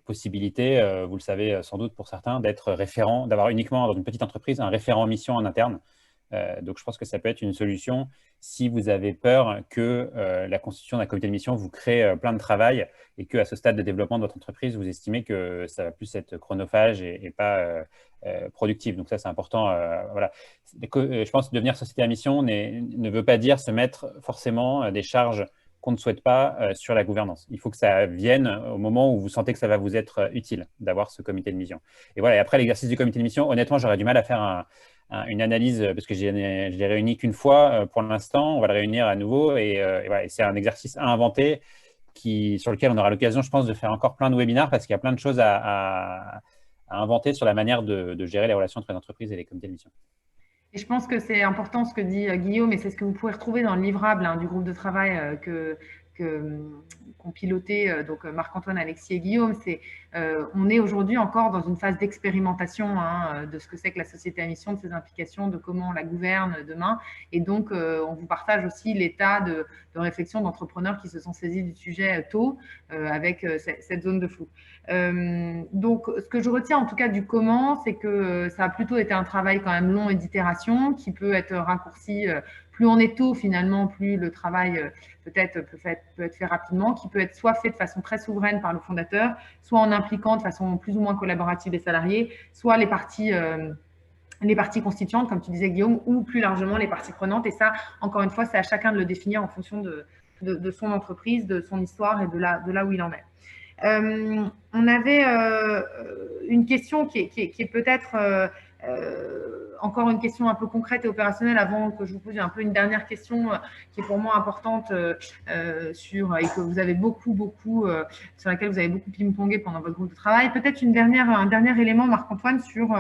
possibilité, vous le savez sans doute pour certains, d'être référent, d'avoir uniquement dans une petite entreprise un référent mission en interne. Donc, je pense que ça peut être une solution si vous avez peur que la constitution d'un comité de mission vous crée plein de travail et qu'à ce stade de développement de votre entreprise, vous estimez que ça va plus être chronophage et pas productif. Donc ça, c'est important. Voilà. Je pense que devenir société à mission ne veut pas dire se mettre forcément des charges qu'on ne souhaite pas sur la gouvernance. Il faut que ça vienne au moment où vous sentez que ça va vous être utile d'avoir ce comité de mission. Et voilà. Et après, l'exercice du comité de mission, honnêtement, j'aurais du mal à faire une analyse parce que je l'ai réuni qu'une fois pour l'instant. On va le réunir à nouveau et voilà. Et c'est un exercice à inventer sur lequel on aura l'occasion, je pense, de faire encore plein de webinaires parce qu'il y a plein de choses à inventer sur la manière de gérer les relations entre les entreprises et les comités de mission. Et je pense que c'est important ce que dit Guillaume, et c'est ce que vous pouvez retrouver dans le livrable du groupe de travail qu'ont piloté donc Marc-Antoine, Alexis et Guillaume. On est aujourd'hui encore dans une phase d'expérimentation de ce que c'est que la société à mission, de ses implications, de comment on la gouverne demain. Et donc, on vous partage aussi l'état de réflexion d'entrepreneurs qui se sont saisis du sujet tôt avec cette zone de flou. Donc, ce que je retiens en tout cas du comment, c'est que ça a plutôt été un travail quand même long et d'itération qui peut être raccourci. Plus on est tôt, finalement, plus le travail peut-être peut être fait rapidement, qui peut être soit fait de façon très souveraine par le fondateur, soit en impliquant de façon plus ou moins collaborative les salariés, soit les parties constituantes, comme tu disais Guillaume, ou plus largement les parties prenantes. Et ça, encore une fois, c'est à chacun de le définir en fonction de son entreprise, de son histoire et de là où il en est. On avait une question qui est peut-être encore une question un peu concrète et opérationnelle avant que je vous pose un peu une dernière question qui est pour moi importante et que vous avez sur laquelle vous avez beaucoup ping-pongé pendant votre groupe de travail. Peut-être un dernier élément, Marc-Antoine, sur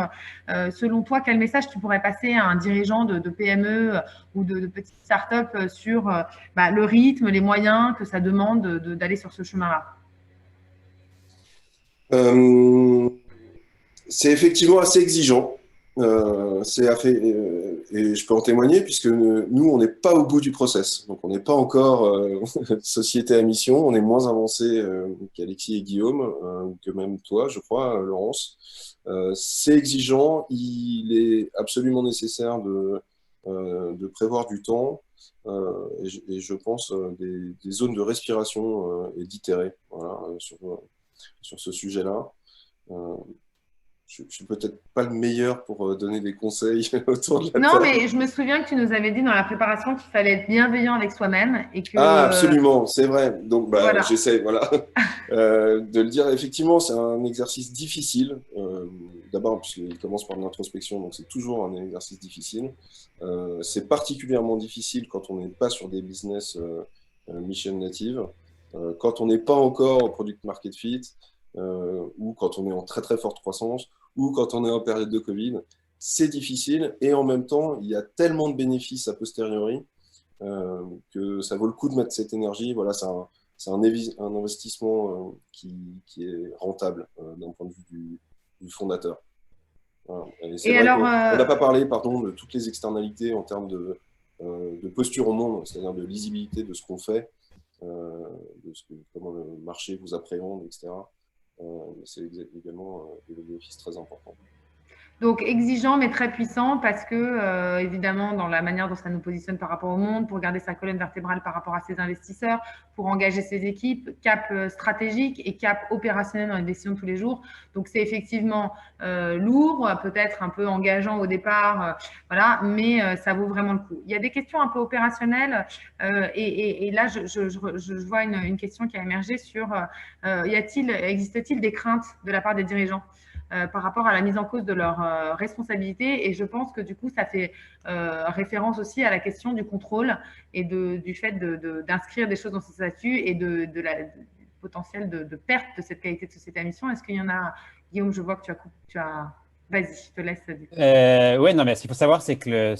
selon toi, quel message tu pourrais passer à un dirigeant de PME ou de petite start-up sur le rythme, les moyens que ça demande d'aller sur ce chemin-là? C'est effectivement assez exigeant. Et je peux en témoigner puisque nous, on n'est pas au bout du process. Donc, on n'est pas encore société à mission. On est moins avancé qu'Alexis et Guillaume, que même toi, je crois, Laurence. C'est exigeant. Il est absolument nécessaire de prévoir du temps et je pense des zones de respiration et d'itérer sur ce sujet-là. Je suis peut-être pas le meilleur pour donner des conseils autour de la table. Non, mais je me souviens que tu nous avais dit dans la préparation qu'il fallait être bienveillant avec soi-même et que. Ah, absolument, c'est vrai. Donc, voilà. J'essaie, de le dire. Effectivement, c'est un exercice difficile. D'abord, puisqu'il commence par l'introspection, donc c'est toujours un exercice difficile. C'est particulièrement difficile quand on n'est pas sur des business mission native, quand on n'est pas encore au product market fit, ou quand on est en très très forte croissance, ou quand on est en période de Covid, c'est difficile et en même temps, il y a tellement de bénéfices a posteriori que ça vaut le coup de mettre cette énergie. Voilà, c'est un investissement qui est rentable d'un point de vue du fondateur. Voilà. Et alors, on n'a pas parlé, de toutes les externalités en termes de posture au monde, c'est-à-dire de lisibilité de ce qu'on fait, comment le marché vous appréhende, etc. C'est également des bénéfices très importants. Donc, exigeant, mais très puissant parce que, évidemment, dans la manière dont ça nous positionne par rapport au monde, pour garder sa colonne vertébrale par rapport à ses investisseurs, pour engager ses équipes, cap stratégique et cap opérationnel dans les décisions de tous les jours. Donc, c'est effectivement lourd, peut-être un peu engageant au départ, voilà, mais ça vaut vraiment le coup. Il y a des questions un peu opérationnelles et là, je vois une question qui a émergé sur existe-t-il des craintes de la part des dirigeants par rapport à la mise en cause de leurs responsabilités. Et je pense que du coup, ça fait référence aussi à la question du contrôle et du fait d'inscrire des choses dans ce statut et du potentiel de perte de cette qualité de société à mission. Est-ce qu'il y en a, Guillaume, je vois que tu as... Vas-y, je te laisse. Oui, non, mais ce qu'il faut savoir, c'est que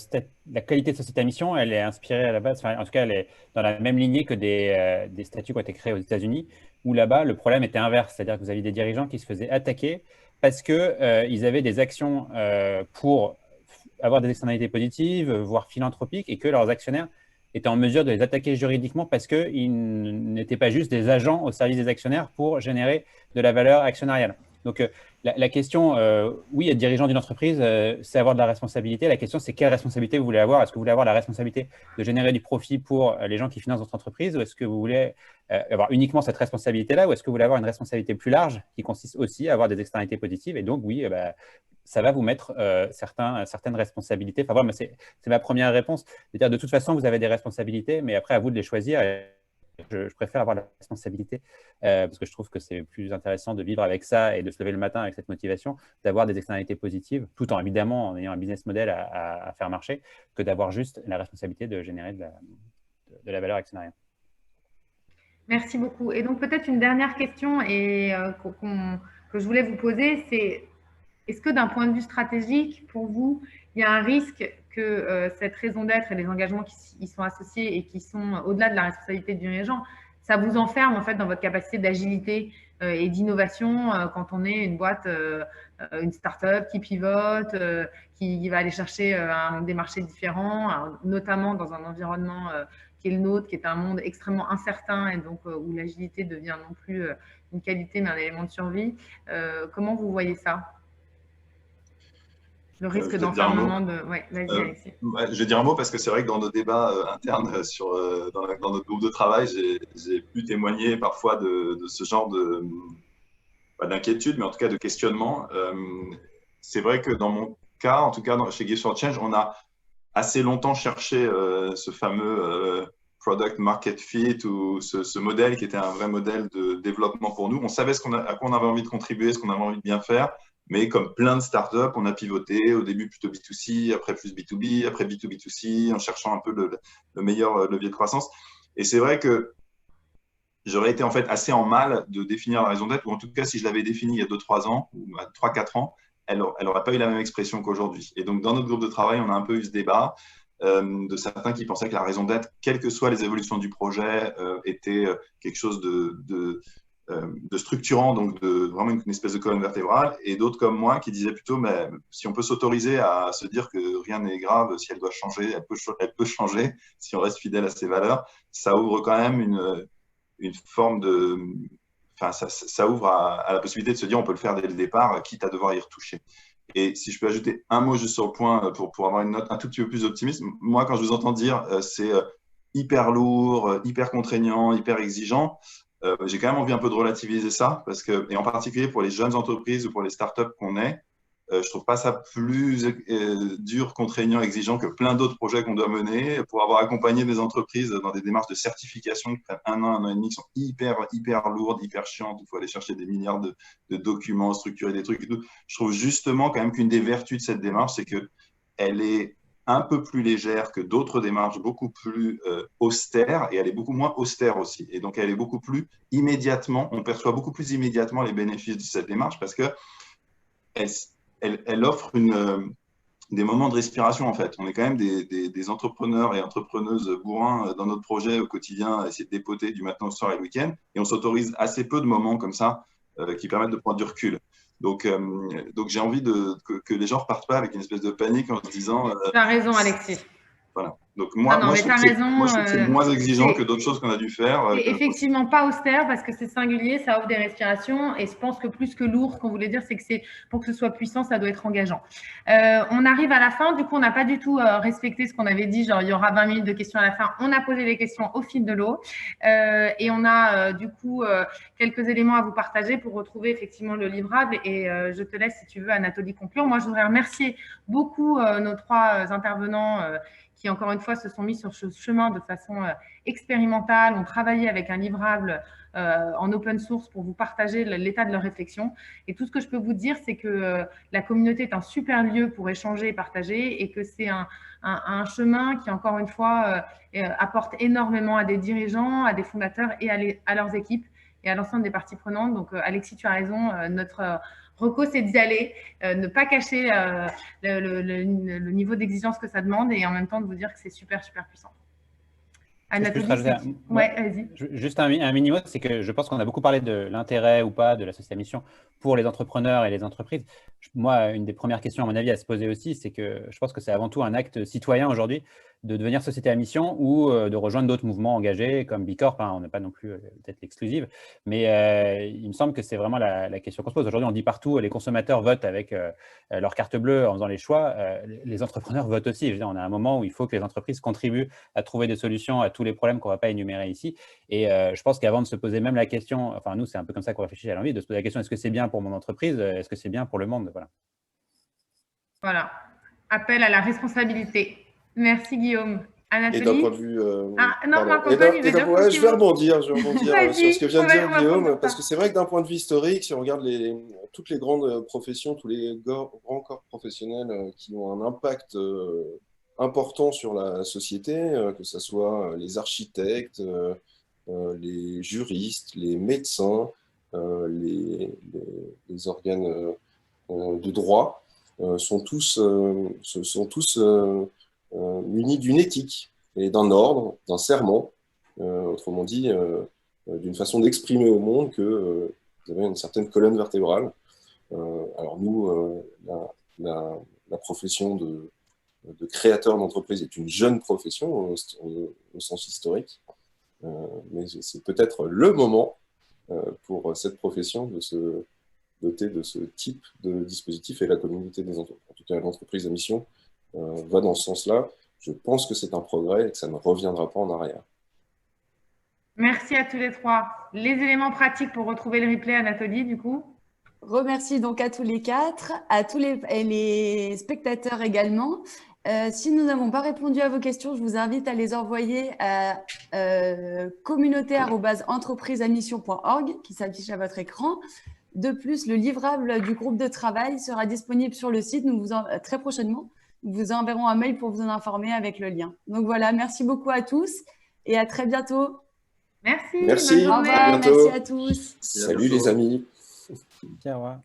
la qualité de société à mission, elle est inspirée à la base, en tout cas, elle est dans la même lignée que des statuts qui ont été créés aux États-Unis, où là-bas, le problème était inverse, c'est-à-dire que vous aviez des dirigeants qui se faisaient attaquer parce qu'ils avaient des actions pour avoir des externalités positives, voire philanthropiques, et que leurs actionnaires étaient en mesure de les attaquer juridiquement parce qu'ils n'étaient pas juste des agents au service des actionnaires pour générer de la valeur actionnariale. Donc, la question, oui, être dirigeant d'une entreprise, c'est avoir de la responsabilité. La question, c'est quelle responsabilité vous voulez avoir? Est-ce que vous voulez avoir la responsabilité de générer du profit pour les gens qui financent votre entreprise, ou est-ce que vous voulez avoir uniquement cette responsabilité-là, ou est-ce que vous voulez avoir une responsabilité plus large qui consiste aussi à avoir des externalités positives? Et donc, oui, ça va vous mettre certaines responsabilités. Enfin, voilà, c'est ma première réponse. C'est-à-dire, de toute façon, vous avez des responsabilités, mais après, à vous de les choisir. Et je préfère avoir la responsabilité parce que je trouve que c'est plus intéressant de vivre avec ça et de se lever le matin avec cette motivation, d'avoir des externalités positives, tout en évidemment en ayant un business model à faire marcher, que d'avoir juste la responsabilité de générer de la valeur actionnariale. Merci beaucoup. Et donc, peut-être une dernière question que je voulais vous poser, c'est est-ce que d'un point de vue stratégique, pour vous, il y a un risque que cette raison d'être et les engagements qui y sont associés et qui sont au-delà de la responsabilité du dirigeant, ça vous enferme en fait dans votre capacité d'agilité et d'innovation quand on est une boîte, une start-up qui pivote, qui va aller chercher des marchés différents, notamment dans un environnement qui est le nôtre, qui est un monde extrêmement incertain et donc où l'agilité devient non plus une qualité mais un élément de survie. Comment vous voyez ça? Le risque d'enfermement de… Ouais, vas-y, Alexis. Je vais dire un mot parce que c'est vrai que dans nos débats internes dans notre groupe de travail, j'ai pu témoigner parfois de ce genre pas d'inquiétude, mais en tout cas de questionnement. C'est vrai que dans mon cas, en tout cas chez Give for Change, on a assez longtemps cherché ce fameux product market fit ou ce modèle qui était un vrai modèle de développement pour nous. On savait à quoi on avait envie de contribuer, ce qu'on avait envie de bien faire. Mais comme plein de startups, on a pivoté au début plutôt B2C, après plus B2B, après B2B2C, en cherchant un peu le meilleur levier de croissance. Et c'est vrai que j'aurais été en fait assez en mal de définir la raison d'être, ou en tout cas, si je l'avais définie il y a 2-3 ans, ou 3-4 ans, elle n'aurait pas eu la même expression qu'aujourd'hui. Et donc, dans notre groupe de travail, on a un peu eu ce débat de certains qui pensaient que la raison d'être, quelles que soient les évolutions du projet, était quelque chose de structurant, donc vraiment une espèce de colonne vertébrale, et d'autres comme moi qui disaient plutôt, mais si on peut s'autoriser à se dire que rien n'est grave, si elle doit changer, elle peut changer, si on reste fidèle à ses valeurs, ça ouvre quand même une forme de… Enfin, ça ouvre à la possibilité de se dire on peut le faire dès le départ, quitte à devoir y retoucher. Et si je peux ajouter un mot juste sur le point pour avoir une note un tout petit peu plus optimiste, moi quand je vous entends dire c'est hyper lourd, hyper contraignant, hyper exigeant, j'ai quand même envie un peu de relativiser ça, parce que, et en particulier pour les jeunes entreprises ou pour les startups qu'on est, je trouve pas ça plus dur, contraignant, exigeant que plein d'autres projets qu'on doit mener. Pour avoir accompagné des entreprises dans des démarches de certification qui prennent 1 an et demi, qui sont hyper lourdes, hyper chiantes, il faut aller chercher des milliards de documents, structurer des trucs et tout. Je trouve justement quand même qu'une des vertus de cette démarche, c'est qu'elle est un peu plus légère que d'autres démarches beaucoup plus austères, et elle est beaucoup moins austère aussi. Et donc, elle est beaucoup plus immédiatement, on perçoit beaucoup plus immédiatement les bénéfices de cette démarche parce qu'elle offre des moments de respiration, en fait. On est quand même des entrepreneurs et entrepreneuses bourrins dans notre projet au quotidien, à essayer de dépoter du matin au soir et le week-end, et on s'autorise assez peu de moments comme ça qui permettent de prendre du recul. Donc j'ai envie que les gens ne repartent pas avec une espèce de panique en se disant… Tu as raison, Alexis. Voilà. Donc moi, je trouve que c'est moins exigeant que d'autres choses qu'on a dû faire. Effectivement, pas austère parce que c'est singulier, ça offre des respirations. Et je pense que plus que lourd, ce qu'on voulait dire, c'est que pour que ce soit puissant, ça doit être engageant. On arrive à la fin. Du coup, on n'a pas du tout respecté ce qu'on avait dit. Genre, il y aura 20 minutes de questions à la fin. On a posé des questions au fil de l'eau. Et on a du coup quelques éléments à vous partager pour retrouver effectivement le livrable. Et je te laisse, si tu veux, Anatolie, conclure. Moi, je voudrais remercier beaucoup nos 3 intervenants qui, encore une fois, se sont mis sur ce chemin de façon expérimentale, ont travaillé avec un livrable en open source pour vous partager l'état de leur réflexion. Et tout ce que je peux vous dire, c'est que la communauté est un super lieu pour échanger et partager, et que c'est un chemin qui, encore une fois, apporte énormément à des dirigeants, à des fondateurs et à leurs équipes et à l'ensemble des parties prenantes. Donc, Alexis, tu as raison, notre… reco, c'est d'y aller, ne pas cacher le niveau d'exigence que ça demande, et en même temps de vous dire que c'est super, super puissant. Anatolie, ouais, vas-y. Juste un mini mot, c'est que je pense qu'on a beaucoup parlé de l'intérêt ou pas de la société à mission pour les entrepreneurs et les entreprises. Moi, une des premières questions, à mon avis, à se poser aussi, c'est que je pense que c'est avant tout un acte citoyen aujourd'hui de devenir société à mission ou de rejoindre d'autres mouvements engagés comme Bicorp. Hein, on n'est pas non plus peut-être l'exclusive, mais il me semble que c'est vraiment la question qu'on se pose. Aujourd'hui, on dit partout, les consommateurs votent avec leur carte bleue en faisant les choix. Les entrepreneurs votent aussi. Je veux dire, on a un moment où il faut que les entreprises contribuent à trouver des solutions à tous les problèmes qu'on ne va pas énumérer ici. Et je pense qu'avant de se poser même la question, enfin nous, c'est un peu comme ça qu'on réfléchit à l'envie, de se poser la question, est-ce que c'est bien pour mon entreprise? Est-ce que c'est bien pour le monde? Voilà. Voilà. Appel à la responsabilité. Merci Guillaume. Anatolie. Et d'un point de vue... non, Marc-Antoine, il veut dire je vais rebondir sur ce que vient de dire Guillaume, parce que c'est vrai que d'un point de vue historique, si on regarde toutes les grandes professions, tous les grands corps professionnels qui ont un impact important sur la société, que ce soit les architectes, les juristes, les médecins, les organes de droit, sont tous munis d'une éthique et d'un ordre, d'un serment, autrement dit, d'une façon d'exprimer au monde que vous avez une certaine colonne vertébrale. Alors nous, la profession de créateur d'entreprise est une jeune profession au sens historique, mais c'est peut-être le moment pour cette profession de se doter de ce type de dispositif, et la communauté des entreprises, en tout cas l'entreprise à mission, va dans ce sens-là. Je pense que c'est un progrès et que ça ne reviendra pas en arrière. Merci à tous les trois. Les éléments pratiques pour retrouver le replay, Anatolie, du coup. Remercie donc à tous les quatre, à tous les spectateurs également. Si nous n'avons pas répondu à vos questions, je vous invite à les envoyer à communauté@entrepriseamission.org qui s'affiche à votre écran. De plus, le livrable du groupe de travail sera disponible sur le site. Très prochainement, nous vous enverrons un mail pour vous en informer avec le lien. Donc voilà, merci beaucoup à tous et à très bientôt. Merci. Merci. Bonne journée. Au revoir, merci à tous. Salut les amis. Au revoir.